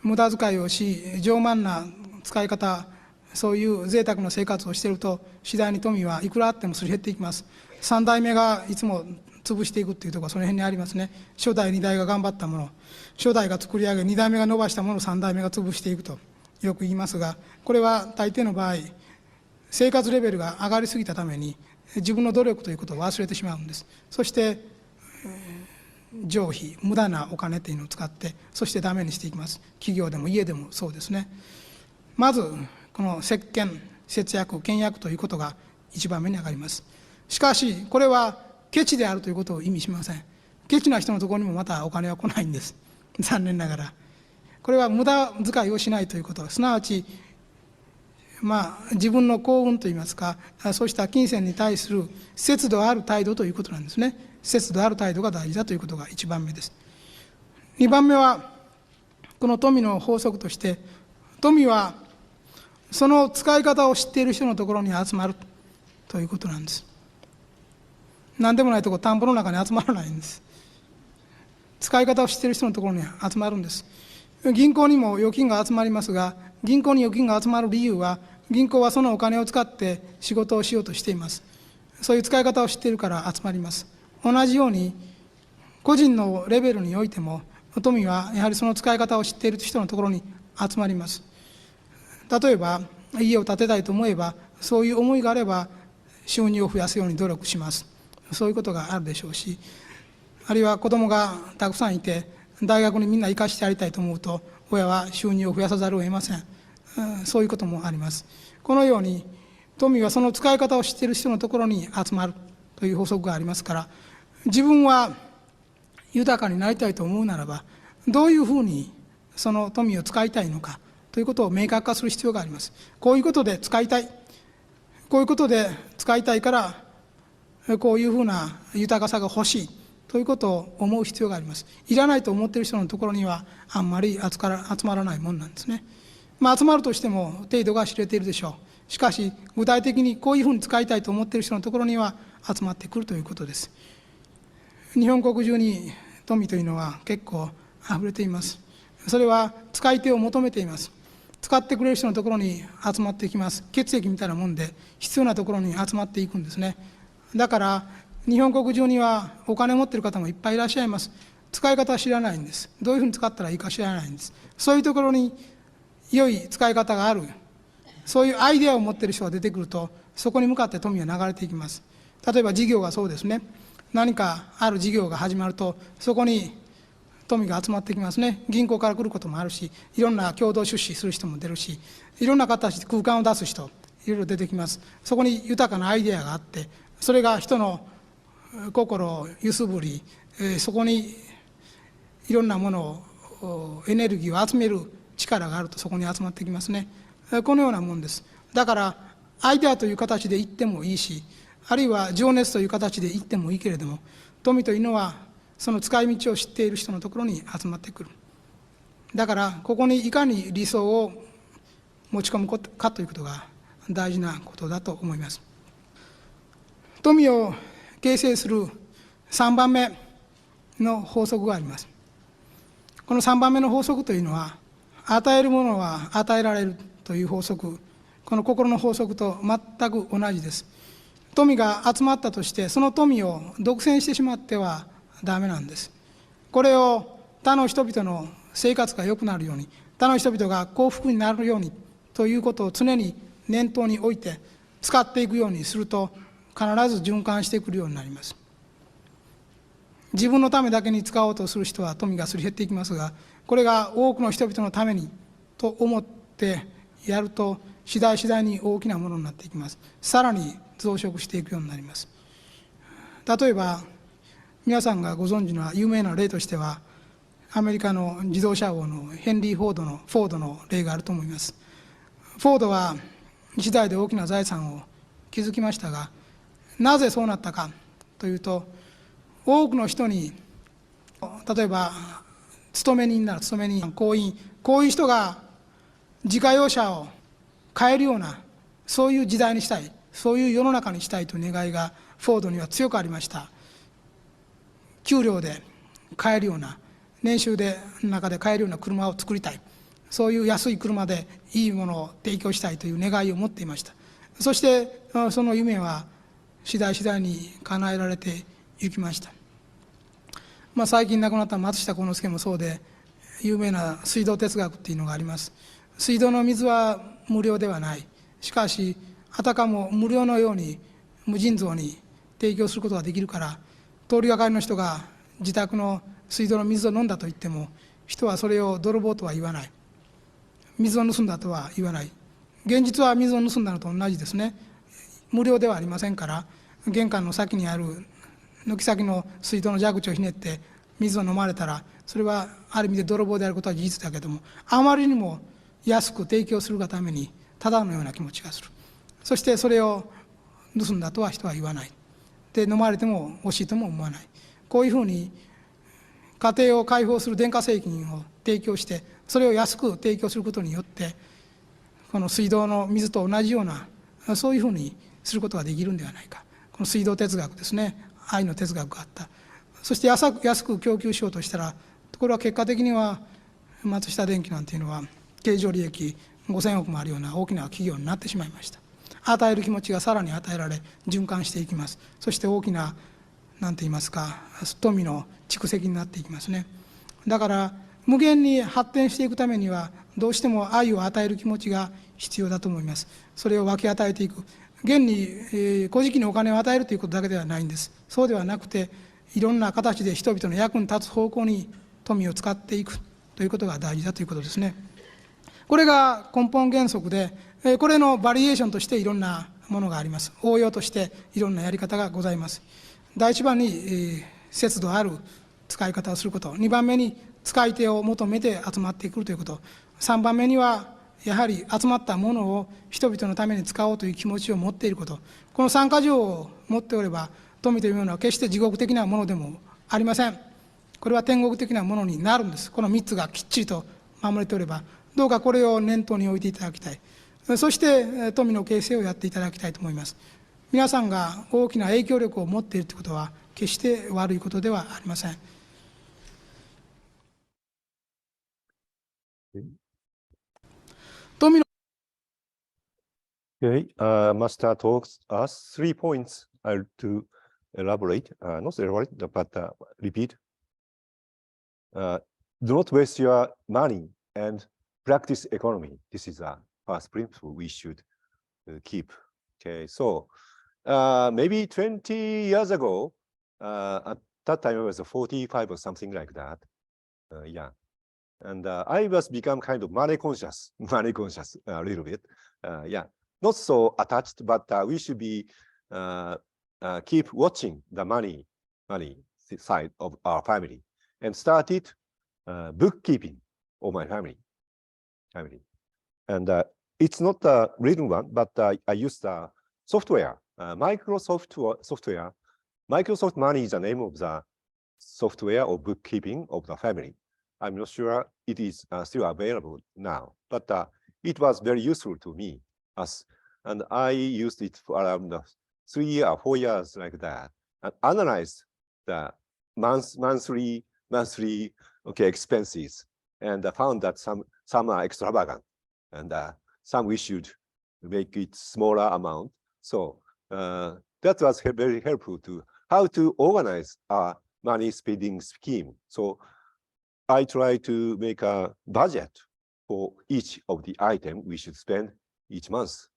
C: 無駄遣いをし、傲慢な使い方、そういう贅沢な生活をしていると、次第に富はいくらあってもすり減っていきます。3代目がいつも潰していくっていうところがその辺にありますね。初代、2代が頑張ったもの、初代が作り上げ、2代目が伸ばしたものを3代目が潰していくとよく言いますが、これは大抵の場合、生活レベルが上がりすぎたために、自分の努力ということを忘れてしまうんです。そして、冗費、無駄なお金というのを使って、そしてダメにしていきます。企業でも家でもそうですね。まず、この節俭、節約、倹約ということが一番目に上がります。しかし、これはケチであるということを意味しません。ケチな人のところにもまたお金は来ないんです。残念ながら。これは無駄遣いをしないということ、すなわち、自分の幸運といいますか、そうした金銭に対する節度ある態度ということなんですね。節度ある態度が大事だということが1番目です。2番目は、この富の法則として、富はその使い方を知っている人のところに集まるということなんです。何でもないところ、田んぼの中に集まらないんです。使い方を知っている人のところに集まるんです。銀行にも預金が集まりますが、銀行に預金が集まる理由は、銀行はそのお金を使って仕事をしようとしています。そういう使い方を知っているから集まります。同じように、個人のレベルにおいても、富はやはりその使い方を知っている人のところに集まります。例えば、家を建てたいと思えば、そういう思いがあれば、収入を増やすように努力します。そういうことがあるでしょうし、あるいは子供がたくさんいて、大学にみんな行かしてやりたいと思うと、親は収入を増やさざるを得ません。そういうこともあります。このように、富はその使い方を知っている人のところに集まるという法則がありますから、自分は豊かになりたいと思うならば、どういうふうにその富を使いたいのかということを明確化する必要があります。こういうことで使いたい。こういうことで使いたいから、こういうふうな豊かさが欲しいということを思う必要があります。いらないと思っている人のところにはあんまり集まらないもんなんですね。集まるとしても程度が知れているでしょう。しかし具体的にこういうふうに使いたいと思っている人のところには集まってくるということです。日本国中に富というのは結構あふれています。それは使い手を求めています。使ってくれる人のところに集まっていきます。血液みたいなもんで必要なところに集まっていくんですね。だから日本国中にはお金を持っている方もいっぱいいらっしゃいます。使い方は知らないんです。どういうふうに使ったらいいか知らないんです。そういうところに良い使い方がある、そういうアイデアを持っている人が出てくると、そこに向かって富は流れていきます。例えば事業がそうですね。何かある事業が始まると、そこに富が集まってきますね。銀行から来ることもあるし、いろんな共同出資する人も出るし、いろんな形で空間を出す人、いろいろ出てきます。そこに豊かなアイデアがあって、それが人の心を揺すぶり、そこにいろんなものを、エネルギーを集める力があるとそこに集まってきますね。このようなもんです。だからアイデアという形で言ってもいいし、あるいは情熱という形で言ってもいいけれども、富というのはその使い道を知っている人のところに集まってくる。だからここにいかに理想を持ち込むかということが大事なことだと思います。富を形成する3番目の法則があります。この3番目の法則というのは、与えるものは与えられるという法則、この心の法則と全く同じです。富が集まったとして、その富を独占してしまってはダメなんです。これを他の人々の生活が良くなるように、他の人々が幸福になるようにということを常に念頭に置いて使っていくようにすると、必ず循環してくるようになります。自分のためだけに使おうとする人は富がすり減っていきますが、これが多くの人々のためにと思ってやると、次第に大きなものになっていきます。さらに増殖していくようになります。例えば皆さんがご存知の有名な例としては、アメリカの自動車王のヘンリー・フォードの例があると思います。フォードは一代で大きな財産を築きましたが、なぜそうなったかというと、多くの人に、例えば勤め人、行員、こういう人が自家用車を買えるような、そういう時代にしたい、そういう世の中にしたいという願いがフォードには強くありました。給料で買えるような、年収で中で買えるような車を作りたい、そういう安い車でいいものを提供したいという願いを持っていました。そしてその夢は次第次第に叶えられていきました。最近亡くなった松下幸之助もそうで、有名な水道哲学っていうのがあります。水道の水は無料ではない。しかしあたかも無料のように無尽蔵に提供することができるから、通りがかりの人が自宅の水道の水を飲んだと言っても、人はそれを泥棒とは言わない。水を盗んだとは言わない。現実は水を盗んだのと同じですね。無料ではありませんから、玄関の先にある軒先の水道の蛇口をひねって水を飲まれたら、それはある意味で泥棒であることは事実だけども、あまりにも安く提供するがためにただのような気持ちがする。そしてそれを盗んだとは人は言わない。で、飲まれても惜しいとも思わない。こういうふうに家庭を開放する電化製品を提供して、それを安く提供することによって、この水道の水と同じような、そういうふうにすることができるんではないか。この水道哲学ですね、愛の哲学があった。そして安く供給しようとしたら、これは結果的には松下電器なんていうのは経常利益5000億もあるような大きな企業になってしまいました。与える気持ちがさらに与えられ、循環していきます。そして大きな、なんて言いますか、富の蓄積になっていきますね。だから無限に発展していくためには、どうしても愛を与える気持ちが必要だと思います。それを分け与えていく。現に、古事記にお金を与えるということだけではないんです。そうではなくて、いろんな形で人々の役に立つ方向に富を使っていくということが大事だということですね。これが根本原則で、これのバリエーションとしていろんなものがあります。応用としていろんなやり方がございます。第一番に、節度ある使い方をすること。2番目に使い手を求めて集まってくるということ。3番目にはやはり集まったものを人々のために使おうという気持ちを持っていること。この3か条を持っておれば、富というものは決して地獄的なものでもありません。これは天国的なものになるんです。この3つがきっちりと守れておれば、どうかこれを念頭に置いていただきたい。そして富の形成をやっていただきたいと思います。皆さんが大きな影響力を持っているということは決して悪いことではありません。富の
A: Okay, Master talks us 3 points to elaborate, not elaborate, but repeat. Do not waste your money and practice economy. This is a first principle we should keep. Okay, so maybe 20 years ago, at that time I was 45 or something like that. Yeah, and I was become kind of money conscious a little bit. Yeah, not so attached, but we should be keep watching the money side of our family, and started bookkeeping of my family. And it's not a written one, but I used the software, Microsoft software. Microsoft Money is the name of the software or bookkeeping of the family. I'm not sure it is still available now, but it was very useful to me. And I used it for around 3 or 4 years like that, and analyzed the monthly expenses, and found that some are extravagant, and some we should make it smaller amount. So that was very helpful to how to organize our money spending scheme. So I try to make a budget for each of the item we should spend each month.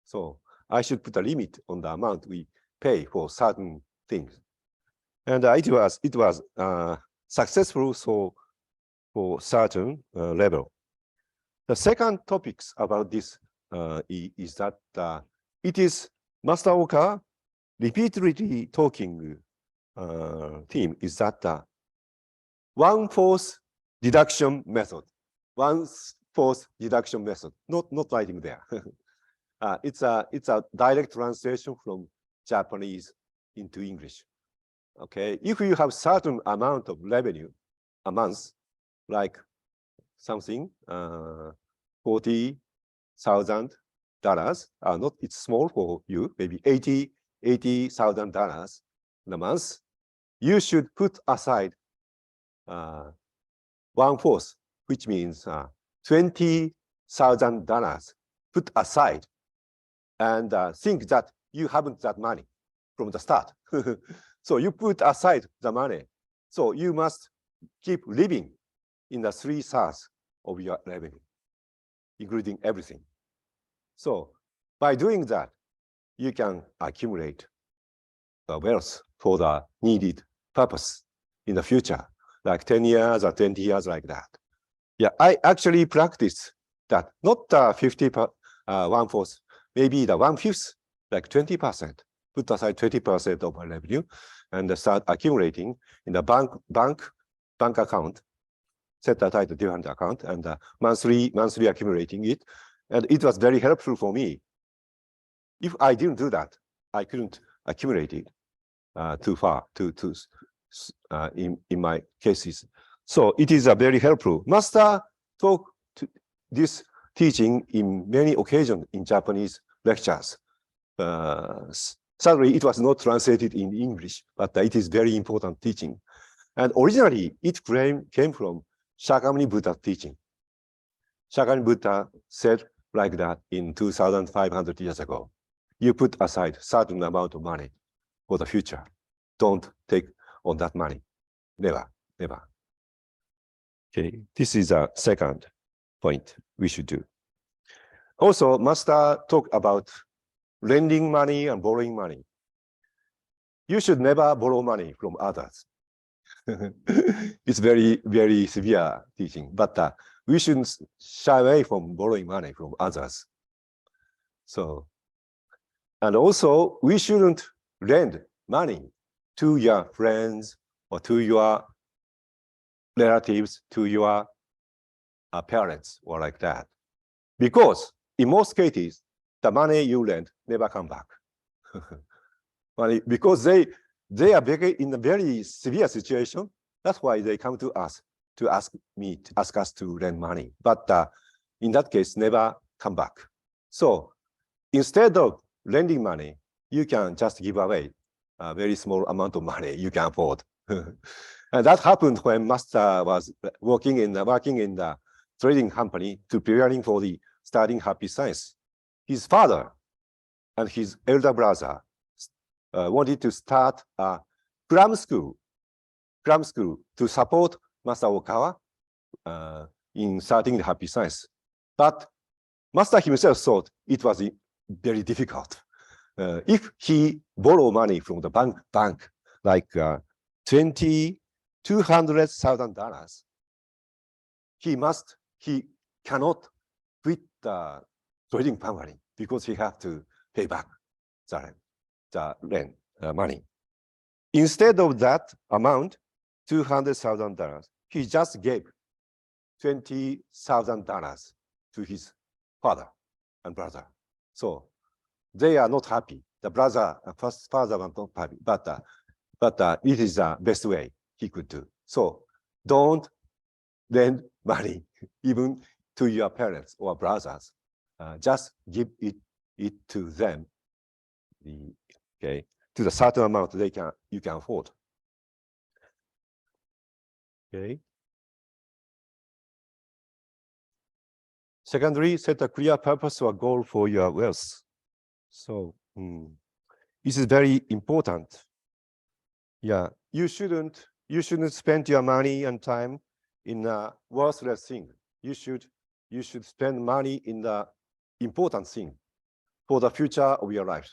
A: So I should put a limit on the amount we pay for certain things. And it was successful so for certain level. The second topics about this is that it is Master Oka repeatedly talking theme is that 1/4 deduction method. 1/4 deduction method. Not writing there. It's a direct translation from Japanese into English. Okay, if you have certain amount of revenue a month, like something $40,000, not it's small for you, maybe $80,000 a month, you should put aside 1/4, which means $20,000 put aside and think that you haven't that money from the start. So you put aside the money. So you must keep living in the 3/3 of your revenue, including everything. So by doing that, you can accumulate the wealth for the needed purpose in the future, like 10 years or 20 years like that. Yeah, I actually practice that, not 1/4, maybe the 1/5, like 20%, put aside 20% of my revenue and start accumulating in the bank account, set aside a different account and monthly accumulating it. And it was very helpful for me. If I didn't do that, I couldn't accumulate it too far in my cases. So it is very helpful. Master taught this teaching in many occasions in Japanese lectures. Sadly, it was not translated in English, but it is very important teaching. And originally, it came from Shakyamuni Buddha's teaching. Shakyamuni Buddha said like that in 2,500 years ago. You put aside certain amount of money for the future. Don't take on that money. Never, never. Okay, this is a second point we should do. Also, Master talked about lending money and borrowing money. You should never borrow money from others. It's very, very severe teaching, but we shouldn't shy away from borrowing money from others. So, and also we shouldn't lend money to your friends or to your relatives, to your parents or like that. Because in most cases, the money you lend never come back. Because they are in a very severe situation. That's why they come to us to ask us to lend money. But in that case, never come back. So instead of lending money, you can just give away a very small amount of money you can afford. And that happened when Master was working in the trading company to preparing for the studying Happy Science. His father and his elder brother wanted to start a cram school to support Master Okawa in starting the Happy Science. But Master himself thought it was very difficult. If he borrow money from the bank like $200,000, he cannot quit the trading company because he have to pay back the rent money. Instead of that amount, $200,000, he just gave $20,000 to his father and brother. So they are not happy. The father was not happy, but it is the best way he could do. So don't lend money even to your parents or brothers. Just give it to them. To the certain amount you can afford. Okay. Secondly, set a clear purpose or goal for your wealth. So this is very important. Yeah, you shouldn't spend your money and time in a worthless thing. You should spend money in the important thing for the future of your life.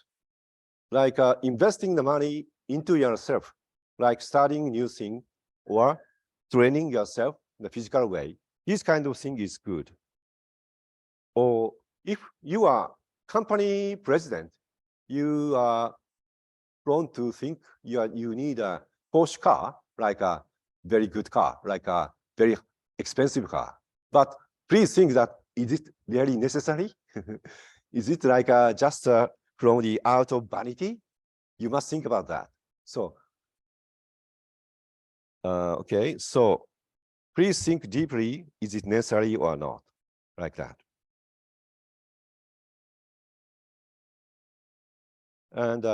A: Like investing the money into yourself, like starting a new thing or training yourself in a physical way. This kind of thing is good. Or if you are company president, you are prone to think you need a Porsche car, like a very good car, like a very expensive car. But please think that, is it really necessary? Is it like just from the out of vanity? You must think about that. So, okay, so please think deeply, is it necessary or not? Like that. And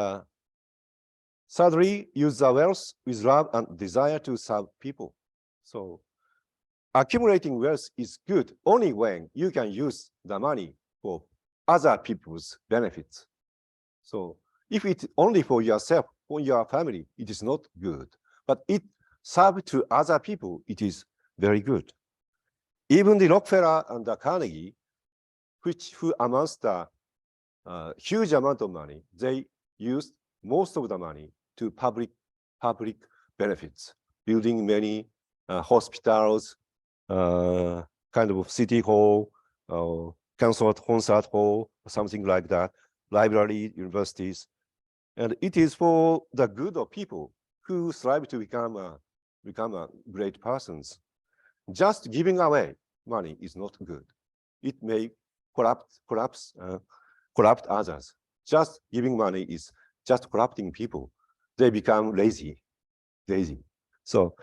A: thirdly, use the wealth with love and desire to serve people. So accumulating wealth is good only when you can use the money for other people's benefits. So if it's only for yourself, for your family, it is not good. But it serves to other people, it is very good. Even the Rockefeller and the Carnegie, who amassed a huge amount of money, they used most of the money to public benefits, building many hospitals, kind of city hall, concert hall, something like that, library, universities. And it is for the good of people who strive to become a great persons. Just giving away money is not good. It may corrupt others. Just giving money is just corrupting people. They become lazy. So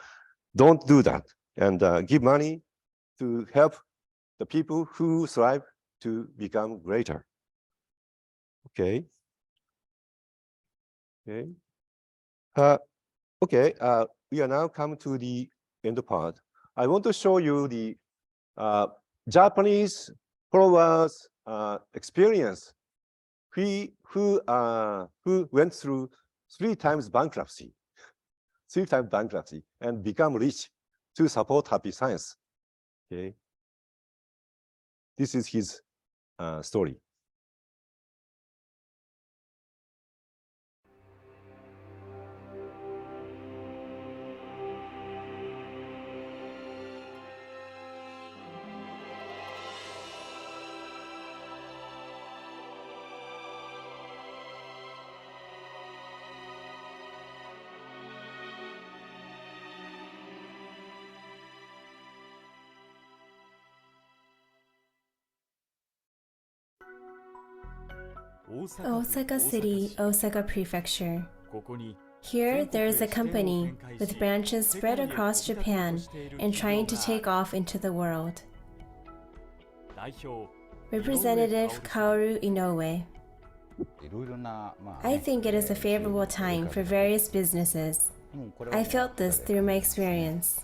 A: don't do that, and give money to help the people who strive to become greater. Okay. We are now come to the end part. I want to show you the Japanese followers experience who went through 3 times bankruptcy and become rich to support happy science. Okay, this is his story.
D: Osaka City, Osaka Prefecture. Here, there is a company with branches spread across Japan and trying to take off into the world. Representative Kaoru Inoue. I think it is a favorable time for various businesses. I felt this through my experience.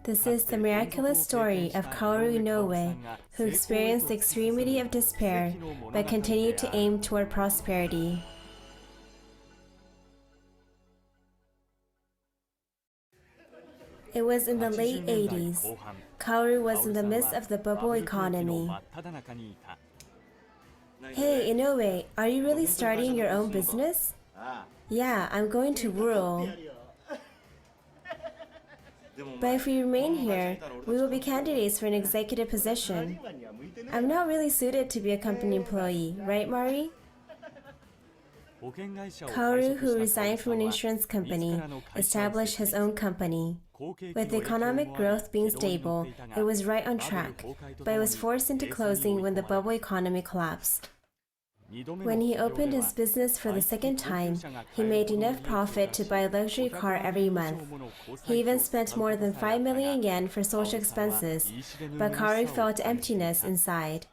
D: This is the miraculous story of Kaoru Inoue, who experienced the extremity of despair but continued to aim toward prosperity. It was in the late 80s. Kaoru was in the midst of the bubble economy. Hey, Inoue, are you really starting your own business? Yeah, I'm going to rural. But if we remain here, we will be candidates for an executive position. I'm not really suited to be a company employee, right, Mari? Kaoru, who resigned from an insurance company, established his own company. With economic growth being stable, it was right on track, but it was forced into closing when the bubble economy collapsed. When he opened his business for the second time, he made enough profit to buy a luxury car every month. He even spent more than 5 million yen for social expenses, but Kaoru felt emptiness inside.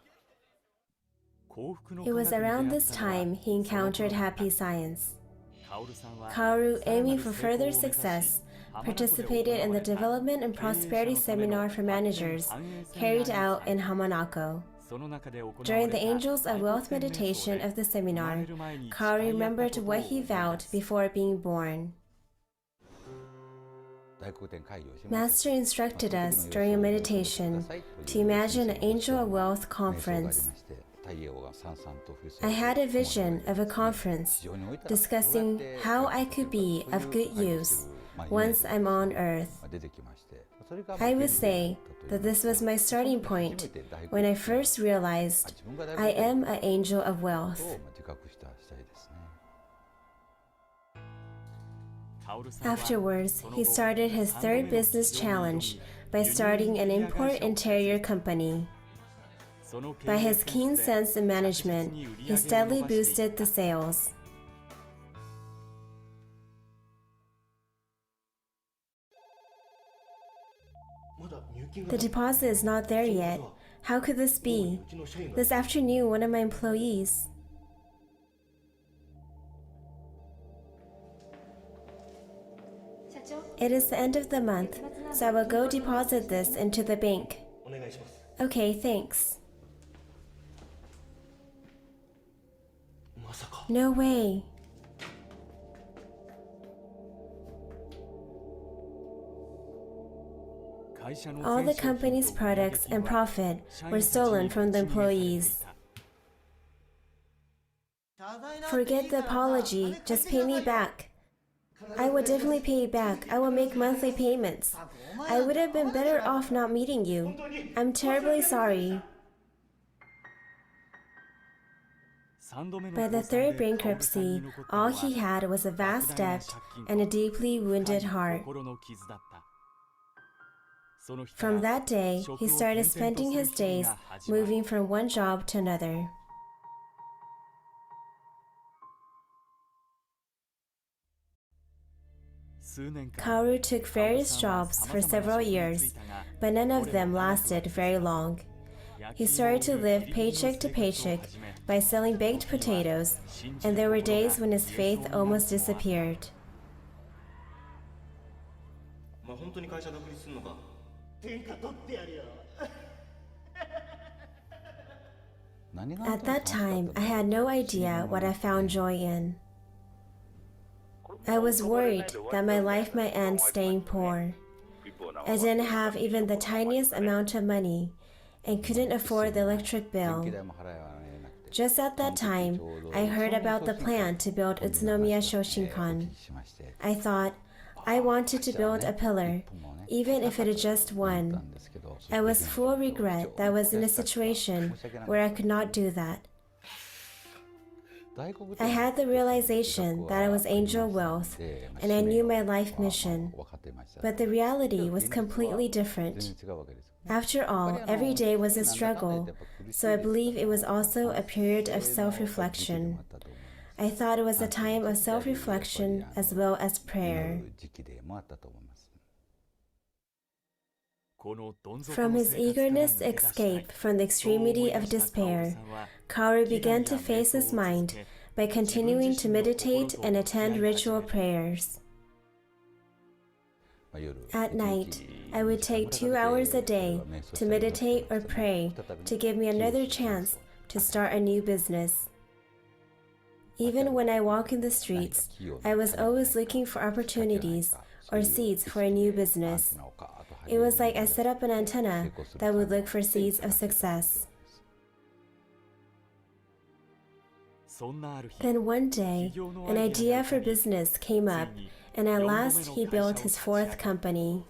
D: It was around this time he encountered happy science. Kaoru, aiming for further success, participated in the Development and Prosperity Seminar for Managers carried out in Hamanako. During the Angels of Wealth meditation of the seminar, Kaoru remembered what he vowed before being born. Master instructed us during a meditation to imagine an Angel of Wealth conference. I had a vision of a conference discussing how I could be of good use once I'm on Earth. I would say that this was my starting point when I first realized I am an angel of wealth. Afterwards, he started his third business challenge by starting an import interior company. By his keen sense in management, he steadily boosted the sales. The deposit is not there yet. How could this be? This afternoon, one of my employees. It is the end of the month, so I will go deposit this into the bank. Okay, thanks. No way. All the company's products and profit were stolen from the employees. Forget the apology, just pay me back. I will definitely pay you back. I will make monthly payments. I would have been better off not meeting you. I'm terribly sorry. By the third bankruptcy, all he had was a vast debt and a deeply wounded heart. From that day, he started spending his days moving from one job to another. Kaoru took various jobs for several years, but none of them lasted very long. He started to live paycheck to paycheck by selling baked potatoes, and there were days when his faith almost disappeared. At that time, I had no idea what I found joy in. I was worried that my life might end staying poor. I didn't have even the tiniest amount of money and couldn't afford the electric bill. Just at that time, I heard about the plan to build Utsunomiya Shoshinkan. I thought, I wanted to build a pillar, even if it is just one. I was full of regret that I was in a situation where I could not do that. I had the realization that I was Angel Wealth, and I knew my life mission. But the reality was completely different. After all, every day was a struggle, so I believe it was also a period of self-reflection. I thought it was a time of self-reflection as well as prayer. From his eagerness to escape from the extremity of despair, Kaoru began to face his mind by continuing to meditate and attend ritual prayers. At night, I would take 2 hours a day to meditate or pray to give me another chance to start a new business. Even when I walk in the streets, I was always looking for opportunities or seeds for a new business. It was like I set up an antenna that would look for seeds of success. Then one day, an idea for business came up, and at last he built his fourth company.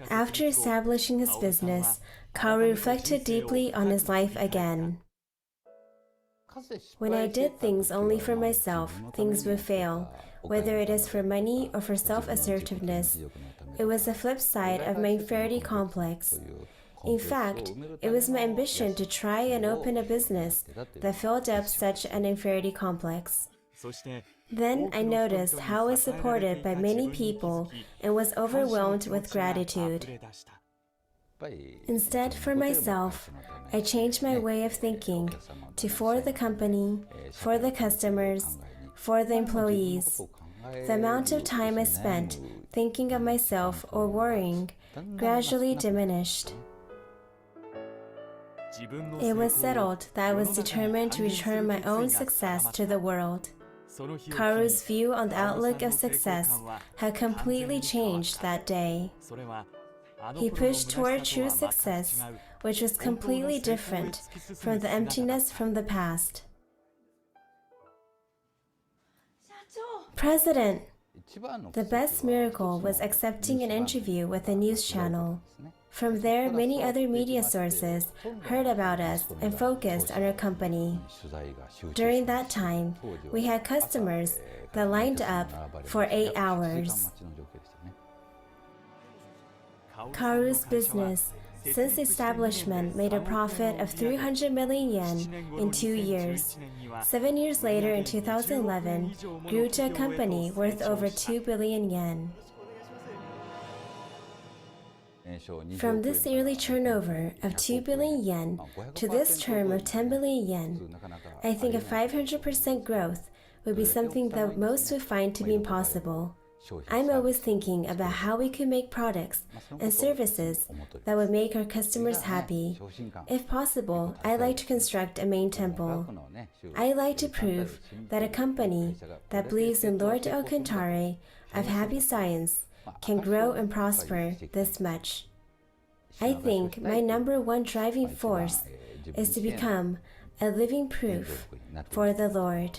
D: After establishing his business, Kaoru reflected deeply on his life again. When I did things only for myself, things would fail, whether it is for money or for self-assertiveness. It was the flip side of my inferiority complex. In fact, it was my ambition to try and open a business that filled up such an inferiority complex. Then I noticed how I was supported by many people and was overwhelmed with gratitude. Instead, for myself, I changed my way of thinking to for the company, for the customers, for the employees. The amount of time I spent thinking of myself or worrying gradually diminished. It was settled that I was determined to return my own success to the world. Kaoru's view on the outlook of success had completely changed that day. He pushed toward true success, which was completely different from the emptiness from the past. President! The best miracle was accepting an interview with a news channel. From there, many other media sources heard about us and focused on our company. During that time, we had customers that lined up for 8 hours. Kaoru's business, since establishment, made a profit of 300 million yen in 2 years. 7 years later, in 2011, grew to a company worth over 2 billion yen. From this yearly turnover of 2 billion yen to this term of 10 billion yen, I think a 500% growth would be something that most would find to be impossible. I'm always thinking about how we could make products and services that would make our customers happy. If possible, I'd like to construct a main temple. I'd like to prove that a company that believes in Lord Okantare of happy science can grow and prosper this much. I think my number one driving force is to become a living proof for the Lord.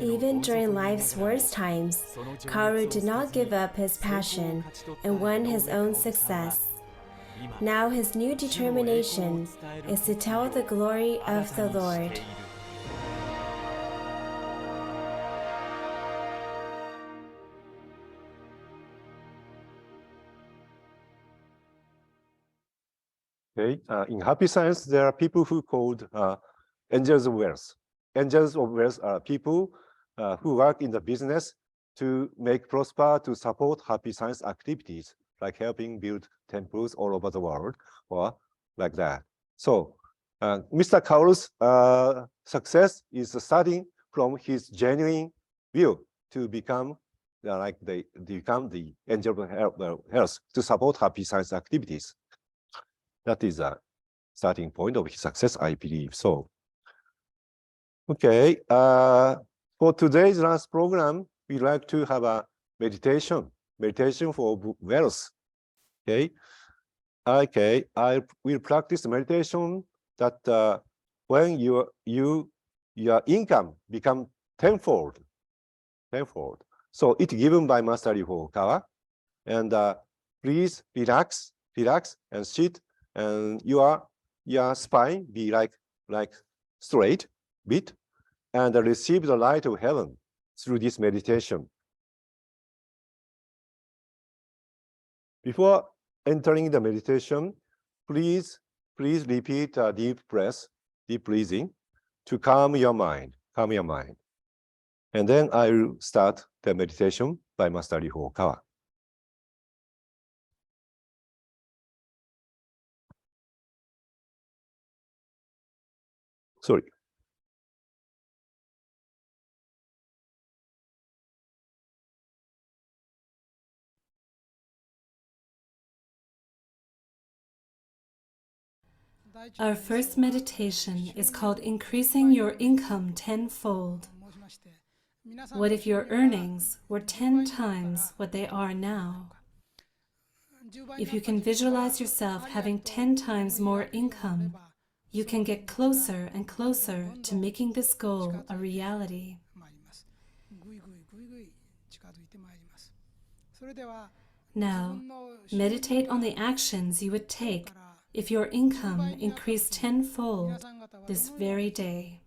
D: Even during life's worst times, Kaoru did not give up his passion and won his own success. Now his new determination is to tell the glory of the Lord.
A: Okay, in happy science, there are people who called angels of wealth. Angels of wealth are people who work in the business to make prosper, to support happy science activities, like helping build temples all over the world, or like that. So Mr. Kaoru's success is starting from his genuine will to become the angel of health to support happy science activities. That is a starting point of his success, I believe. So, okay, for today's last program, we'd like to have a meditation for wealth. Okay, I will practice meditation that when your income become tenfold. So it's given by Master Ryuho Okawa, and please relax and sit. And your spine be like straight bit, and receive the light of heaven through this meditation. Before entering the meditation, please repeat a deep breath, deep breathing, to calm your mind. And then I will start the meditation by Master Ryuho Okawa. Sorry.
E: Our first meditation is called Increasing Your Income Tenfold. What if your earnings were 10 times what they are now? If you can visualize yourself having 10 times more income, you can get closer and closer to making this goal a reality. Now, meditate on the actions you would take if your income increased tenfold this very day.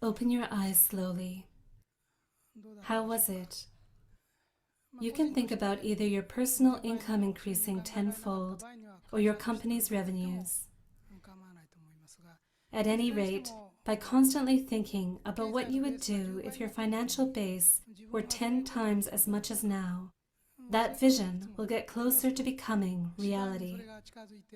E: Open your eyes slowly. How was it? You can think about either your personal income increasing tenfold or your company's revenues. At any rate, by constantly thinking about what you would do if your financial base were 10 times as much as now, that vision will get closer to becoming reality.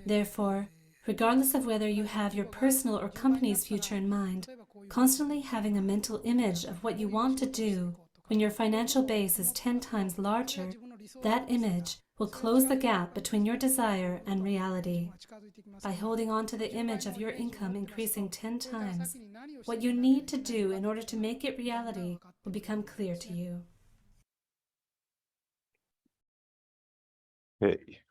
E: Therefore, regardless of whether you have your personal or company's future in mind, constantly having a mental image of what you want to do when your financial base is 10 times larger, that image will close the gap between your desire and reality. By holding on to the image of your income increasing 10 times, what you need to do in order to make it reality will become clear to you.
A: はい。